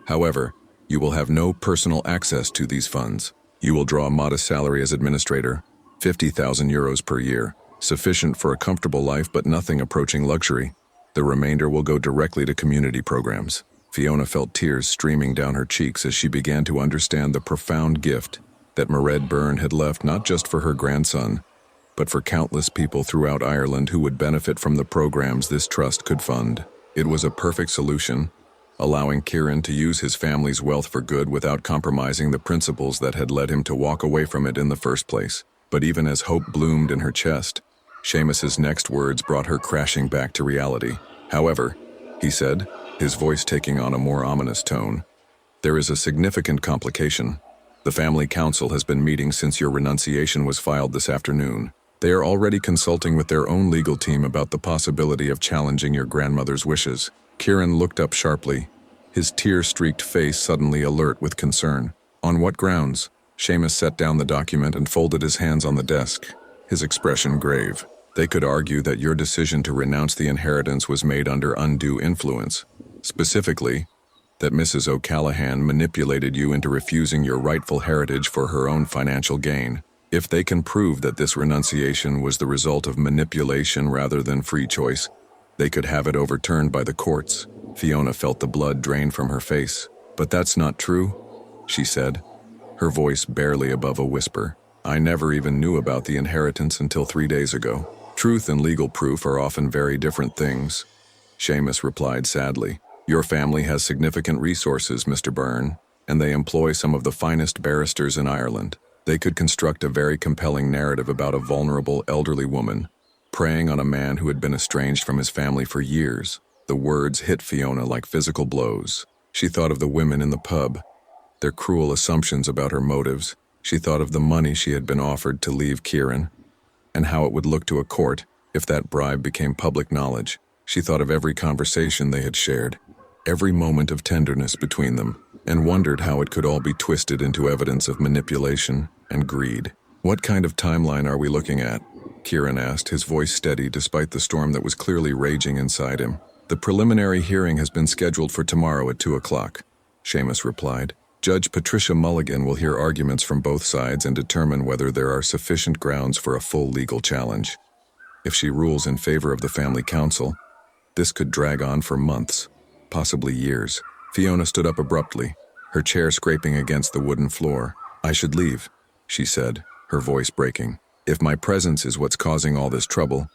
However, you will have no personal access to these funds. You will draw a modest salary as administrator, €50,000 per year, sufficient for a comfortable life but nothing approaching luxury. The remainder will go directly to community programs." Fiona felt tears streaming down her cheeks as she began to understand the profound gift that Marie Byrne had left not just for her grandson, but for countless people throughout Ireland who would benefit from the programs this trust could fund. It was a perfect solution, allowing Kieran to use his family's wealth for good without compromising the principles that had led him to walk away from it in the first place. But even as hope bloomed in her chest, Seamus's next words brought her crashing back to reality. "However," he said, his voice taking on a more ominous tone, "there is a significant complication. The family council has been meeting since your renunciation was filed this afternoon. They are already consulting with their own legal team about the possibility of challenging your grandmother's wishes." Kieran looked up sharply, his tear-streaked face suddenly alert with concern. "On what grounds?" Seamus set down the document and folded his hands on the desk, his expression grave. "They could argue that your decision to renounce the inheritance was made under undue influence. Specifically, that Mrs. O'Callaghan manipulated you into refusing your rightful heritage for her own financial gain. If they can prove that this renunciation was the result of manipulation rather than free choice, they could have it overturned by the courts." Fiona felt the blood drain from her face. "But that's not true," she said, her voice barely above a whisper. "I never even knew about the inheritance until 3 days ago." "Truth and legal proof are often very different things," Seamus replied sadly. "Your family has significant resources, Mr. Byrne, and they employ some of the finest barristers in Ireland. They could construct a very compelling narrative about a vulnerable elderly woman preying on a man who had been estranged from his family for years." The words hit Fiona like physical blows. She thought of the women in the pub, their cruel assumptions about her motives. She thought of the money she had been offered to leave Kieran, and how it would look to a court if that bribe became public knowledge. She thought of every conversation they had shared, every moment of tenderness between them, and wondered how it could all be twisted into evidence of manipulation and greed. "What kind of timeline are we looking at?" Kieran asked, his voice steady despite the storm that was clearly raging inside him. "The preliminary hearing has been scheduled for tomorrow at 2 o'clock, Seamus replied. "Judge Patricia Mulligan will hear arguments from both sides and determine whether there are sufficient grounds for a full legal challenge." If she rules in favor of the family council, this could drag on for months, possibly years. Fiona stood up abruptly, her chair scraping against the wooden floor. "I should leave," she said, her voice breaking. "If my presence is what's causing all this trouble,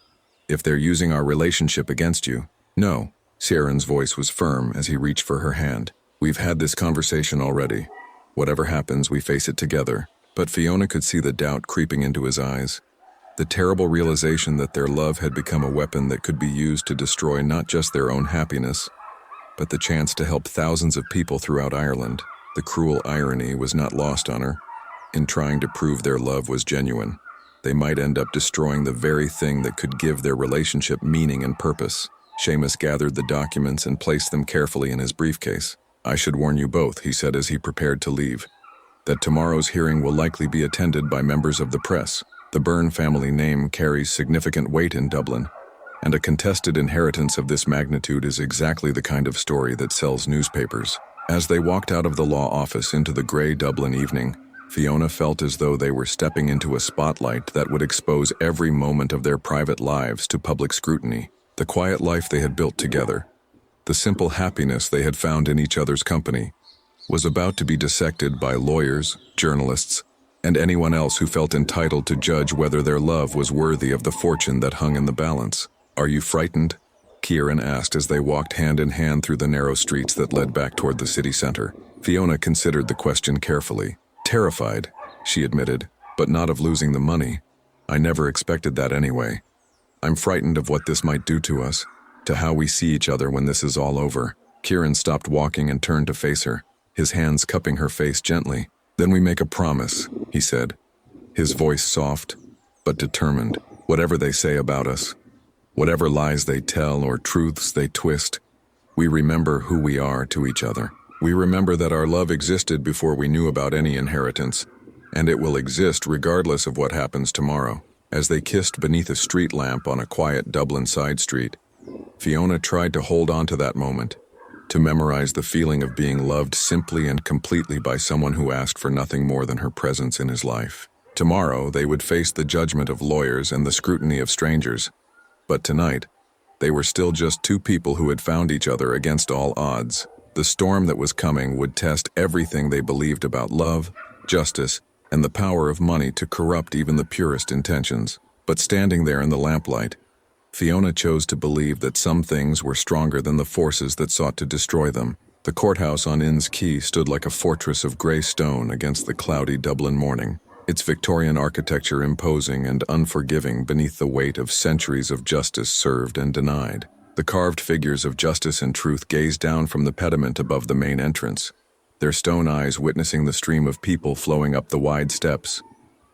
if they're using our relationship against you." "No." Ciaran's voice was firm as he reached for her hand. "We've had this conversation already. Whatever happens, we face it together." But Fiona could see the doubt creeping into his eyes. The terrible realization that their love had become a weapon that could be used to destroy not just their own happiness, but the chance to help thousands of people throughout Ireland. The cruel irony was not lost on her. In trying to prove their love was genuine, they might end up destroying the very thing that could give their relationship meaning and purpose. Seamus gathered the documents and placed them carefully in his briefcase. "I should warn you both," he said as he prepared to leave, "that tomorrow's hearing will likely be attended by members of the press. The Byrne family name carries significant weight in Dublin, and a contested inheritance of this magnitude is exactly the kind of story that sells newspapers." As they walked out of the law office into the gray Dublin evening, Fiona felt as though they were stepping into a spotlight that would expose every moment of their private lives to public scrutiny. The quiet life they had built together, the simple happiness they had found in each other's company, was about to be dissected by lawyers, journalists, and anyone else who felt entitled to judge whether their love was worthy of the fortune that hung in the balance. "Are you frightened?" Ciaran asked as they walked hand in hand through the narrow streets that led back toward the city center. Fiona considered the question carefully. "Terrified," she admitted, "but not of losing the money. I never expected that anyway. I'm frightened of what this might do to us, to how we see each other when this is all over." Ciaran stopped walking and turned to face her, his hands cupping her face gently. "Then we make a promise," he said, his voice soft but determined. "Whatever they say about us, whatever lies they tell or truths they twist, we remember who we are to each other. We remember that our love existed before we knew about any inheritance, and it will exist regardless of what happens tomorrow." As they kissed beneath a street lamp on a quiet Dublin side street, Fiona tried to hold on to that moment, to memorize the feeling of being loved simply and completely by someone who asked for nothing more than her presence in his life. Tomorrow, they would face the judgment of lawyers and the scrutiny of strangers. But tonight, they were still just two people who had found each other against all odds. The storm that was coming would test everything they believed about love, justice, and the power of money to corrupt even the purest intentions. But standing there in the lamplight, Fiona chose to believe that some things were stronger than the forces that sought to destroy them. The courthouse on Inns Quay stood like a fortress of grey stone against the cloudy Dublin morning, its Victorian architecture imposing and unforgiving beneath the weight of centuries of justice served and denied. The carved figures of justice and truth gazed down from the pediment above the main entrance, their stone eyes witnessing the stream of people flowing up the wide steps,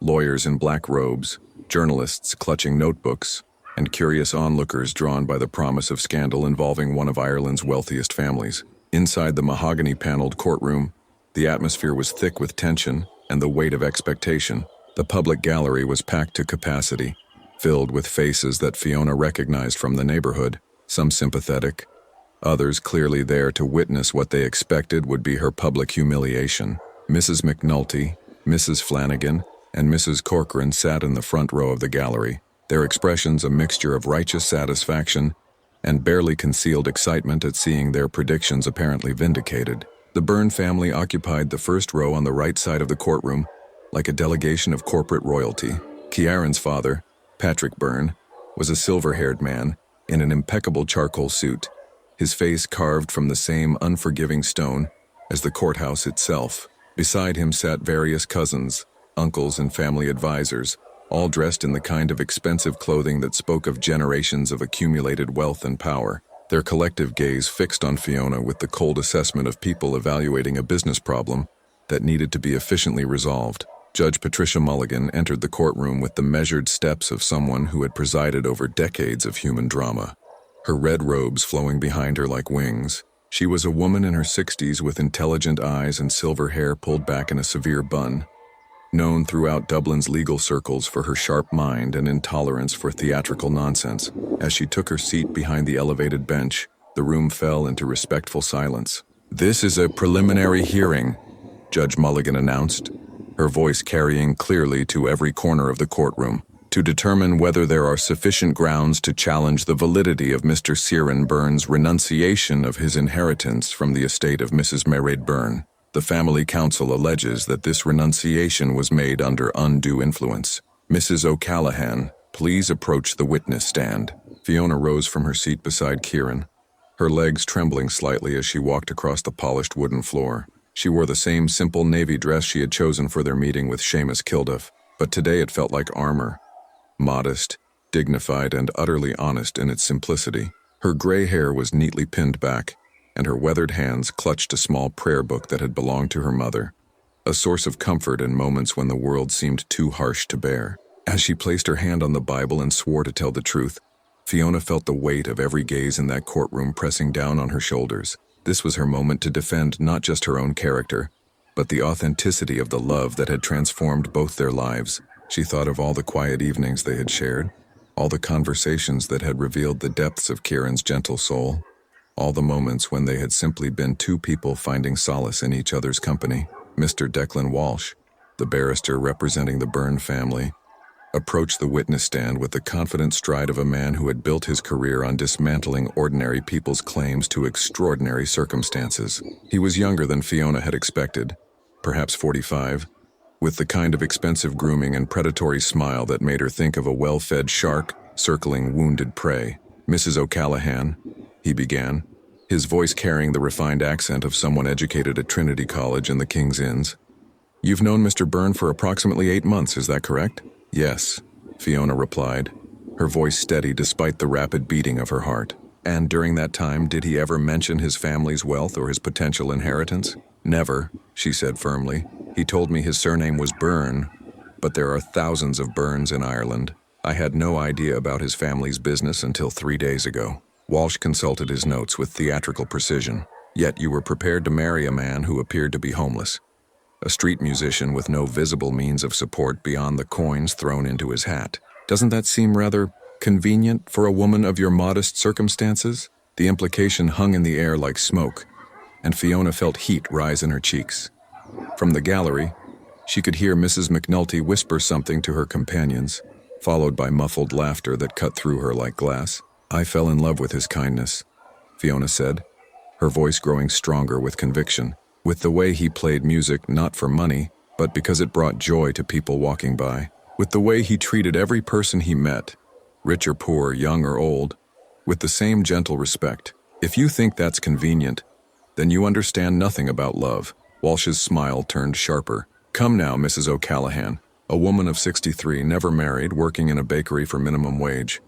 lawyers in black robes, journalists clutching notebooks, and curious onlookers drawn by the promise of scandal involving one of Ireland's wealthiest families. Inside the mahogany-paneled courtroom, the atmosphere was thick with tension and the weight of expectation. The public gallery was packed to capacity, filled with faces that Fiona recognized from the neighborhood, some sympathetic, others clearly there to witness what they expected would be her public humiliation. Mrs. McNulty, Mrs. Flanagan, and Mrs. Corcoran sat in the front row of the gallery, their expressions a mixture of righteous satisfaction and barely concealed excitement at seeing their predictions apparently vindicated. The Byrne family occupied the first row on the right side of the courtroom, like a delegation of corporate royalty. Ciaran's father, Patrick Byrne, was a silver-haired man in an impeccable charcoal suit, his face carved from the same unforgiving stone as the courthouse itself. Beside him sat various cousins, uncles, and family advisors, all dressed in the kind of expensive clothing that spoke of generations of accumulated wealth and power, their collective gaze fixed on Fiona with the cold assessment of people evaluating a business problem that needed to be efficiently resolved. Judge Patricia Mulligan entered the courtroom with the measured steps of someone who had presided over decades of human drama, her red robes flowing behind her like wings. She was a woman in her 60s with intelligent eyes and silver hair pulled back in a severe bun, known throughout Dublin's legal circles for her sharp mind and intolerance for theatrical nonsense. As she took her seat behind the elevated bench, the room fell into respectful silence. "This is a preliminary hearing," Judge Mulligan announced, her voice carrying clearly to every corner of the courtroom. to determine whether there are sufficient grounds to challenge the validity of Mr. Ciaran Byrne's renunciation of his inheritance from the estate of Mrs. Mairead Byrne. The family council alleges that this renunciation was made under undue influence. Mrs. O'Callaghan, please approach the witness stand. Fiona rose from her seat beside Kieran, her legs trembling slightly as she walked across the polished wooden floor. She wore the same simple navy dress she had chosen for their meeting with Seamus Kilduff, but today it felt like armor. Modest, dignified, and utterly honest in its simplicity. Her gray hair was neatly pinned back, and her weathered hands clutched a small prayer book that had belonged to her mother, a source of comfort in moments when the world seemed too harsh to bear. As she placed her hand on the Bible and swore to tell the truth, Fiona felt the weight of every gaze in that courtroom pressing down on her shoulders. This was her moment to defend not just her own character, but the authenticity of the love that had transformed both their lives. She thought of all the quiet evenings they had shared, all the conversations that had revealed the depths of Kieran's gentle soul, all the moments when they had simply been two people finding solace in each other's company. Mr. Declan Walsh, the barrister representing the Byrne family, approached the witness stand with the confident stride of a man who had built his career on dismantling ordinary people's claims to extraordinary circumstances. He was younger than Fiona had expected, perhaps 45, with the kind of expensive grooming and predatory smile that made her think of a well-fed shark circling wounded prey. Mrs. O'Callaghan, he began, his voice carrying the refined accent of someone educated at Trinity College and the King's Inns. You've known Mr. Byrne for approximately 8 months, is that correct? Yes, Fiona replied, her voice steady despite the rapid beating of her heart. And during that time, did he ever mention his family's wealth or his potential inheritance? Never, she said firmly. He told me his surname was Byrne, but there are thousands of Byrnes in Ireland. I had no idea about his family's business until 3 days ago. Walsh consulted his notes with theatrical precision. Yet you were prepared to marry a man who appeared to be homeless, a street musician with no visible means of support beyond the coins thrown into his hat. Doesn't that seem rather convenient for a woman of your modest circumstances? The implication hung in the air like smoke, and Fiona felt heat rise in her cheeks. From the gallery, she could hear Mrs. McNulty whisper something to her companions, followed by muffled laughter that cut through her like glass. I fell in love with his kindness, Fiona said, her voice growing stronger with conviction. With the way he played music not for money, but because it brought joy to people walking by. With the way he treated every person he met, rich or poor, young or old, with the same gentle respect. If you think that's convenient, then you understand nothing about love. Walsh's smile turned sharper. Come now, Mrs. O'Callaghan, a woman of 63, never married, working in a bakery for minimum wage.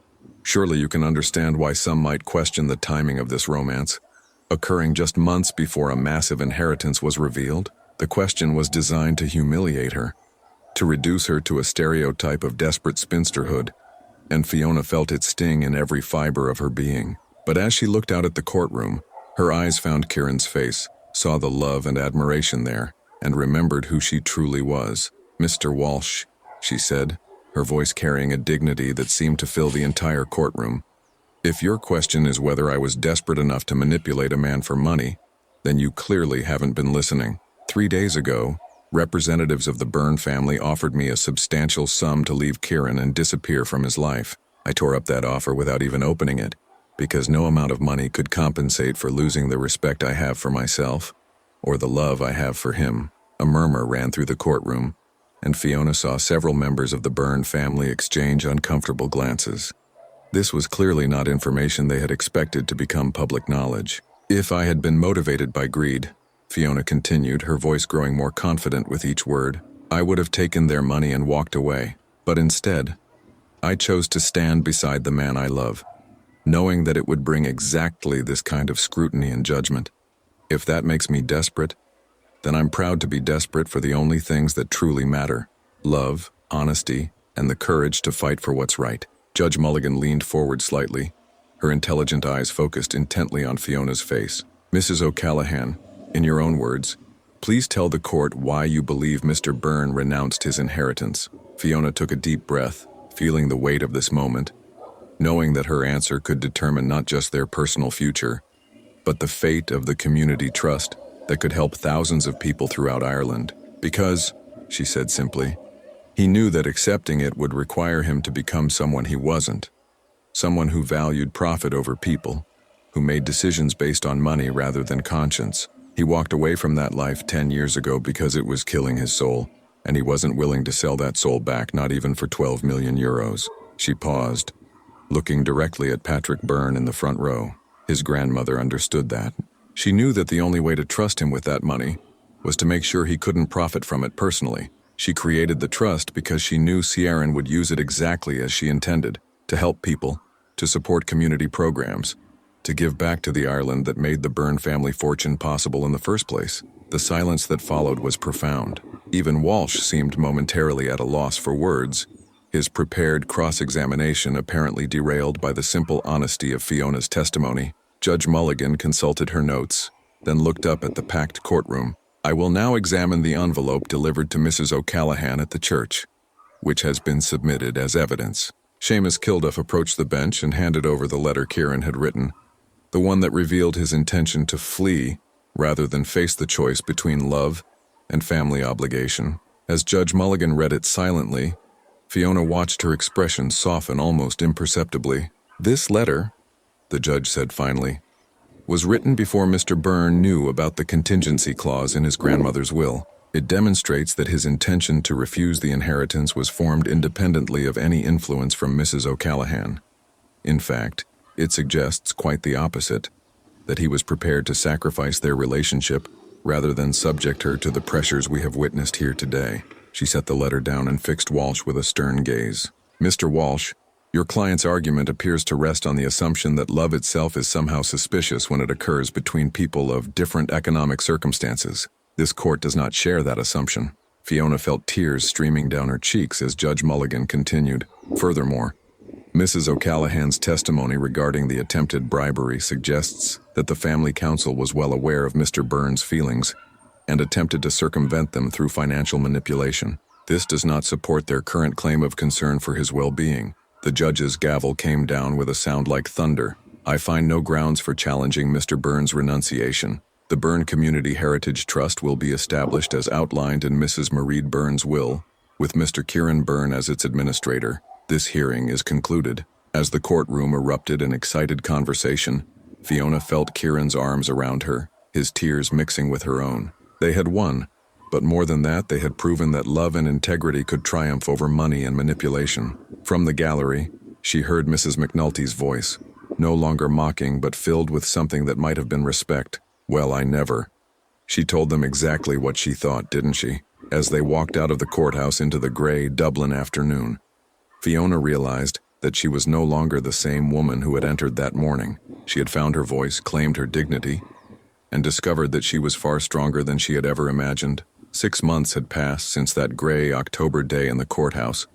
Surely you can understand why some might question the timing of this romance. Occurring just months before a massive inheritance was revealed, the question was designed to humiliate her, to reduce her to a stereotype of desperate spinsterhood, and Fiona felt its sting in every fiber of her being. But as she looked out at the courtroom, her eyes found Kieran's face, saw the love and admiration there, and remembered who she truly was. Mr. Walsh, she said, her voice carrying a dignity that seemed to fill the entire courtroom. If your question is whether I was desperate enough to manipulate a man for money, then you clearly haven't been listening. 3 days ago, representatives of the Byrne family offered me a substantial sum to leave Kieran and disappear from his life. I tore up that offer without even opening it, because no amount of money could compensate for losing the respect I have for myself, or the love I have for him. A murmur ran through the courtroom, and Fiona saw several members of the Byrne family exchange uncomfortable glances. This was clearly not information they had expected to become public knowledge. If I had been motivated by greed, Fiona continued, her voice growing more confident with each word, I would have taken their money and walked away. But instead, I chose to stand beside the man I love, knowing that it would bring exactly this kind of scrutiny and judgment. If that makes me desperate, then I'm proud to be desperate for the only things that truly matter: love, honesty, and the courage to fight for what's right. Judge Mulligan leaned forward slightly, her intelligent eyes focused intently on Fiona's face. Mrs. O'Callaghan, in your own words, please tell the court why you believe Mr. Byrne renounced his inheritance. Fiona took a deep breath, feeling the weight of this moment, knowing that her answer could determine not just their personal future, but the fate of the community trust that could help thousands of people throughout Ireland. Because, she said simply, He knew that accepting it would require him to become someone he wasn't, someone who valued profit over people, who made decisions based on money rather than conscience. He walked away from that life 10 years ago because it was killing his soul, and he wasn't willing to sell that soul back, not even for 12 million euros. She paused, looking directly at Patrick Byrne in the front row. His grandmother understood that. She knew that the only way to trust him with that money was to make sure he couldn't profit from it personally. She created the trust because she knew Ciaran would use it exactly as she intended, to help people, to support community programs, to give back to the Ireland that made the Byrne family fortune possible in the first place. The silence that followed was profound. Even Walsh seemed momentarily at a loss for words, his prepared cross-examination apparently derailed by the simple honesty of Fiona's testimony. Judge Mulligan consulted her notes, then looked up at the packed courtroom. "I will now examine the envelope delivered to Mrs. O'Callaghan at the church, which has been submitted as evidence." Seamus Kilduff approached the bench and handed over the letter Ciaran had written, the one that revealed his intention to flee rather than face the choice between love and family obligation. As Judge Mulligan read it silently, Fiona watched her expression soften almost imperceptibly. "This letter," the judge said finally, "was written before Mr. Byrne knew about the contingency clause in his grandmother's will. It demonstrates that his intention to refuse the inheritance was formed independently of any influence from Mrs. O'Callaghan. In fact, it suggests quite the opposite, that he was prepared to sacrifice their relationship rather than subject her to the pressures we have witnessed here today." She set the letter down and fixed Walsh with a stern gaze. "Mr. Walsh, your client's argument appears to rest on the assumption that love itself is somehow suspicious when it occurs between people of different economic circumstances. This court does not share that assumption." Fiona felt tears streaming down her cheeks as Judge Mulligan continued. "Furthermore, Mrs. O'Callaghan's testimony regarding the attempted bribery suggests that the family council was well aware of Mr. Byrne's feelings and attempted to circumvent them through financial manipulation. This does not support their current claim of concern for his well-being." The judge's gavel came down with a sound like thunder. "I find no grounds for challenging Mr. Byrne's renunciation. The Byrne Community Heritage Trust will be established as outlined in Mrs. Marie Byrne's will, with Mr. Ciaran Byrne as its administrator. This hearing is concluded." As the courtroom erupted in excited conversation, Fiona felt Ciaran's arms around her, his tears mixing with her own. They had won, but more than that, they had proven that love and integrity could triumph over money and manipulation. From the gallery, she heard Mrs. McNulty's voice, no longer mocking but filled with something that might have been respect. "Well, I never." She told them exactly what she thought, didn't she? As they walked out of the courthouse into the gray Dublin afternoon, Fiona realized that she was no longer the same woman who had entered that morning. She had found her voice, claimed her dignity, and discovered that she was far stronger than she had ever imagined. 6 months had passed since that gray October day in the courthouse,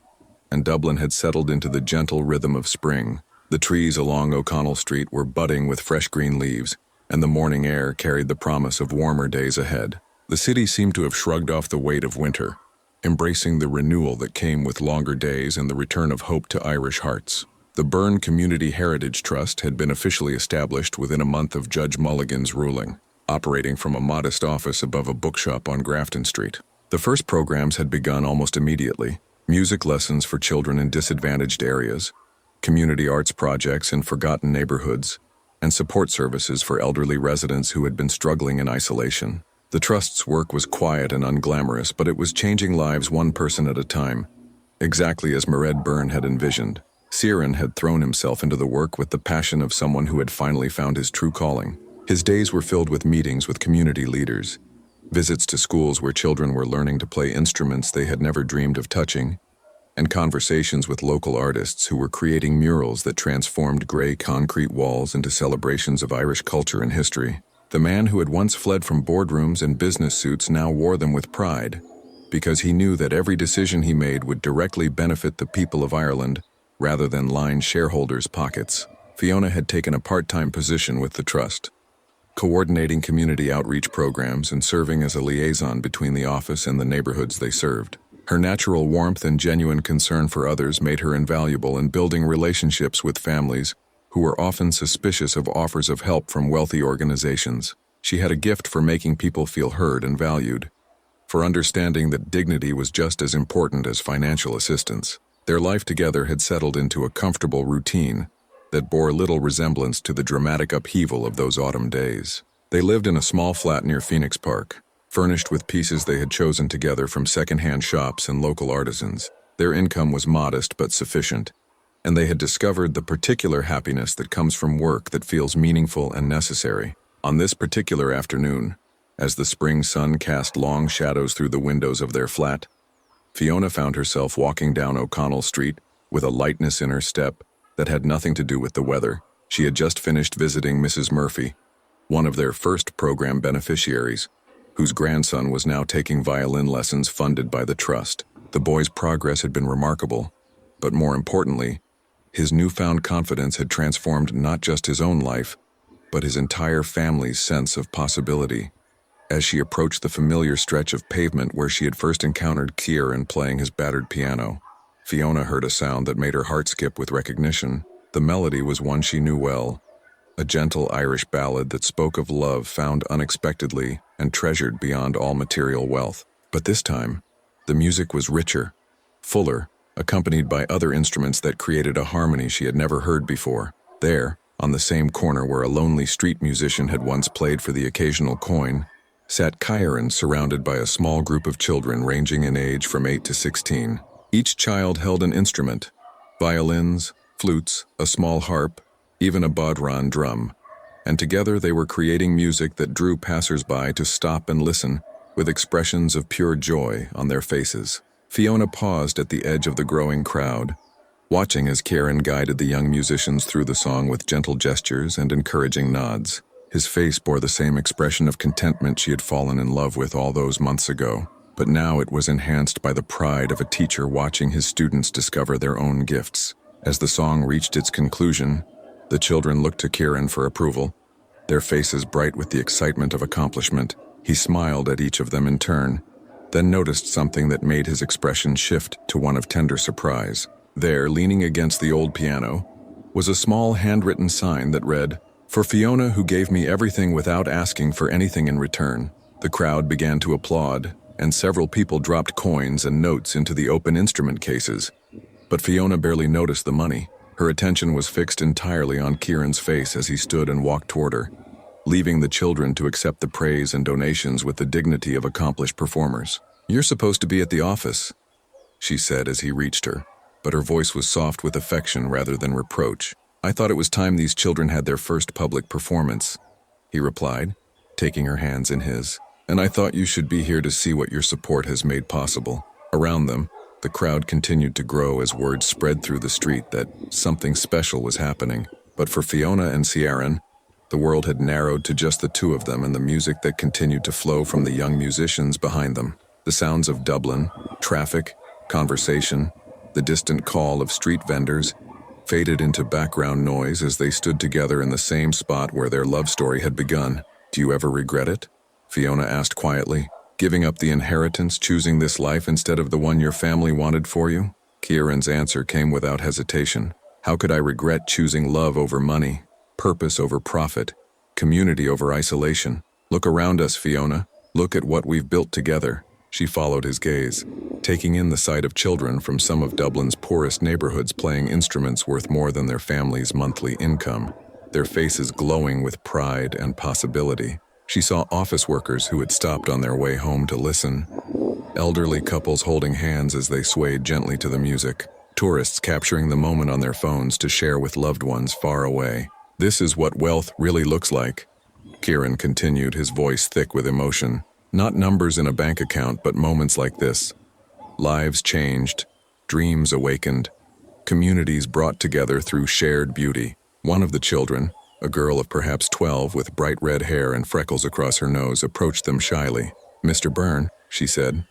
and Dublin had settled into the gentle rhythm of spring. The trees along O'Connell Street were budding with fresh green leaves, and the morning air carried the promise of warmer days ahead. The city seemed to have shrugged off the weight of winter, embracing the renewal that came with longer days and the return of hope to Irish hearts. The Byrne Community Heritage Trust had been officially established within a month of Judge Mulligan's ruling, operating from a modest office above a bookshop on Grafton Street. The first programs had begun almost immediately: music lessons for children in disadvantaged areas, community arts projects in forgotten neighborhoods, and support services for elderly residents who had been struggling in isolation. The Trust's work was quiet and unglamorous, but it was changing lives one person at a time, exactly as Mairead Byrne had envisioned. Ciaran had thrown himself into the work with the passion of someone who had finally found his true calling. His days were filled with meetings with community leaders, visits to schools where children were learning to play instruments they had never dreamed of touching, and conversations with local artists who were creating murals that transformed gray concrete walls into celebrations of Irish culture and history. The man who had once fled from boardrooms and business suits now wore them with pride, because he knew that every decision he made would directly benefit the people of Ireland rather than line shareholders' pockets. Fiona had taken a part-time position with the Trust, coordinating community outreach programs and serving as a liaison between the office and the neighborhoods they served. Her natural warmth and genuine concern for others made her invaluable in building relationships with families who were often suspicious of offers of help from wealthy organizations. She had a gift for making people feel heard and valued. for understanding that dignity was just as important as financial assistance. Their life together had settled into a comfortable routine that bore little resemblance to the dramatic upheaval of those autumn days. They lived in a small flat near Phoenix Park, furnished with pieces they had chosen together from second-hand shops and local artisans. Their income was modest but sufficient, and they had discovered the particular happiness that comes from work that feels meaningful and necessary. On this particular afternoon, as the spring sun cast long shadows through the windows of their flat, Fiona found herself walking down O'Connell Street with a lightness in her step that had nothing to do with the weather. She had just finished visiting Mrs. Murphy, one of their first program beneficiaries, whose grandson was now taking violin lessons funded by the trust. The boy's progress had been remarkable, but more importantly, his newfound confidence had transformed not just his own life, but his entire family's sense of possibility. As she approached the familiar stretch of pavement where she had first encountered Kieran playing his battered piano, Fiona heard a sound that made her heart skip with recognition. The melody was one she knew well, a gentle Irish ballad that spoke of love found unexpectedly and treasured beyond all material wealth. But this time, the music was richer, fuller, accompanied by other instruments that created a harmony she had never heard before. There, on the same corner where a lonely street musician had once played for the occasional coin, sat Kieran surrounded by a small group of children ranging in age from 8 to 16. Each child held an instrument: violins, flutes, a small harp, even a bodhran drum, and together they were creating music that drew passers-by to stop and listen with expressions of pure joy on their faces. Fiona paused at the edge of the growing crowd, watching as Kieran guided the young musicians through the song with gentle gestures and encouraging nods. His face bore the same expression of contentment she had fallen in love with all those months ago, but now it was enhanced by the pride of a teacher watching his students discover their own gifts. As the song reached its conclusion, the children looked to Kieran for approval, their faces bright with the excitement of accomplishment. He smiled at each of them in turn, then noticed something that made his expression shift to one of tender surprise. There, leaning against the old piano, was a small handwritten sign that read, "For Fiona, who gave me everything without asking for anything in return." The crowd began to applaud, and several people dropped coins and notes into the open instrument cases. But Fiona barely noticed the money. Her attention was fixed entirely on Kieran's face as he stood and walked toward her, leaving the children to accept the praise and donations with the dignity of accomplished performers. "You're supposed to be at the office," she said as he reached her, but her voice was soft with affection rather than reproach. "I thought it was time these children had their first public performance," he replied, taking her hands in his. "And I thought you should be here to see what your support has made possible." Around them, the crowd continued to grow as word spread through the street that something special was happening. But for Fiona and Ciaran, the world had narrowed to just the two of them and the music that continued to flow from the young musicians behind them. The sounds of Dublin, traffic, conversation, the distant call of street vendors faded into background noise as they stood together in the same spot where their love story had begun. "Do you ever regret it?" Fiona asked quietly. "Giving up the inheritance, choosing this life instead of the one your family wanted for you?" Kieran's answer came without hesitation. "How could I regret choosing love over money, purpose over profit, community over isolation? Look around us, Fiona. Look at what we've built together." She followed his gaze, taking in the sight of children from some of Dublin's poorest neighborhoods playing instruments worth more than their family's monthly income, their faces glowing with pride and possibility. She saw office workers who had stopped on their way home to listen, elderly couples holding hands as they swayed gently to the music, tourists capturing the moment on their phones to share with loved ones far away. "This is what wealth really looks like," Kieran continued, his voice thick with emotion. "Not numbers in a bank account, but moments like this. Lives changed, dreams awakened, communities brought together through shared beauty." One of the children, a girl of perhaps 12 with bright red hair and freckles across her nose, approached them shyly. "Mr. Byrne," she said,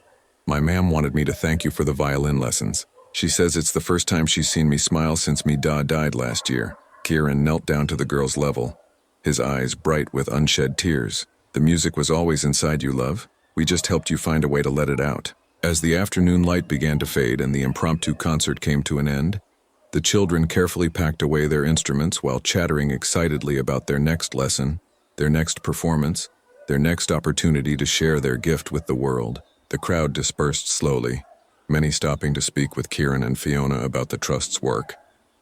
"my ma'am wanted me to thank you for the violin lessons. She says it's the first time she's seen me smile since me da died last year." Kieran knelt down to the girl's level, his eyes bright with unshed tears. "The music was always inside you, love. We just helped you find a way to let it out." As the afternoon light began to fade and the impromptu concert came to an end, the children carefully packed away their instruments while chattering excitedly about their next lesson, their next performance, their next opportunity to share their gift with the world. The crowd dispersed slowly, many stopping to speak with Kieran and Fiona about the Trust's work,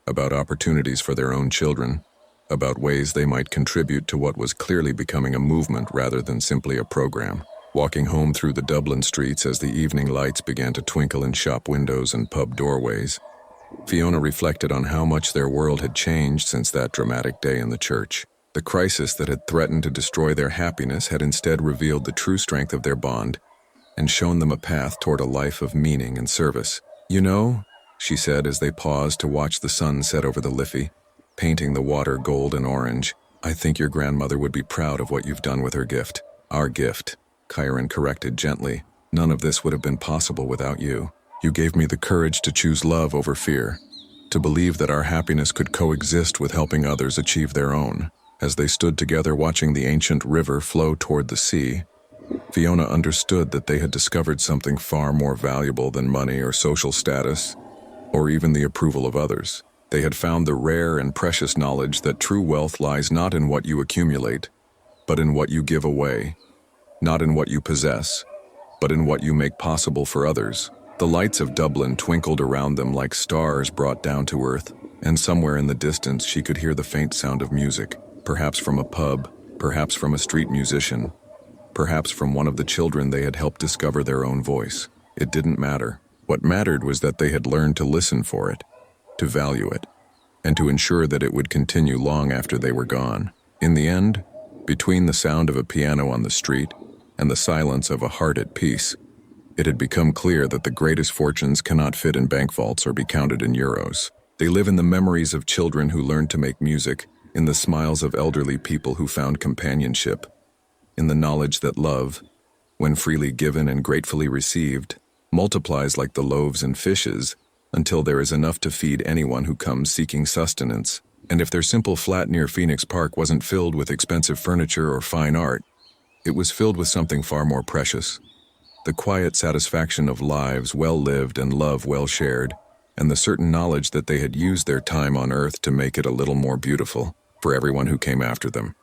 about opportunities for their own children, about ways they might contribute to what was clearly becoming a movement rather than simply a program. Walking home through the Dublin streets as the evening lights began to twinkle in shop windows and pub doorways, Fiona reflected on how much their world had changed since that dramatic day in the church. The crisis that had threatened to destroy their happiness had instead revealed the true strength of their bond and shown them a path toward a life of meaning and service. "You know," she said as they paused to watch the sun set over the Liffey, painting the water gold and orange, "I think your grandmother would be proud of what you've done with her gift." "Our gift," Kieran corrected gently. "None of this would have been possible without you. You gave me the courage to choose love over fear, to believe that our happiness could coexist with helping others achieve their own." As they stood together watching the ancient river flow toward the sea, Fiona understood that they had discovered something far more valuable than money or social status, or even the approval of others. They had found the rare and precious knowledge that true wealth lies not in what you accumulate, but in what you give away, not in what you possess, but in what you make possible for others. The lights of Dublin twinkled around them like stars brought down to earth, and somewhere in the distance she could hear the faint sound of music, perhaps from a pub, perhaps from a street musician, perhaps from one of the children they had helped discover their own voice. It didn't matter. What mattered was that they had learned to listen for it, to value it, and to ensure that it would continue long after they were gone. In the end, between the sound of a piano on the street and the silence of a heart at peace, it had become clear that the greatest fortunes cannot fit in bank vaults or be counted in euros. They live in the memories of children who learned to make music, in the smiles of elderly people who found companionship, in the knowledge that love, when freely given and gratefully received, multiplies like the loaves and fishes until there is enough to feed anyone who comes seeking sustenance. And if their simple flat near Phoenix Park wasn't filled with expensive furniture or fine art, it was filled with something far more precious: the quiet satisfaction of lives well lived and love well shared, and the certain knowledge that they had used their time on earth to make it a little more beautiful for everyone who came after them.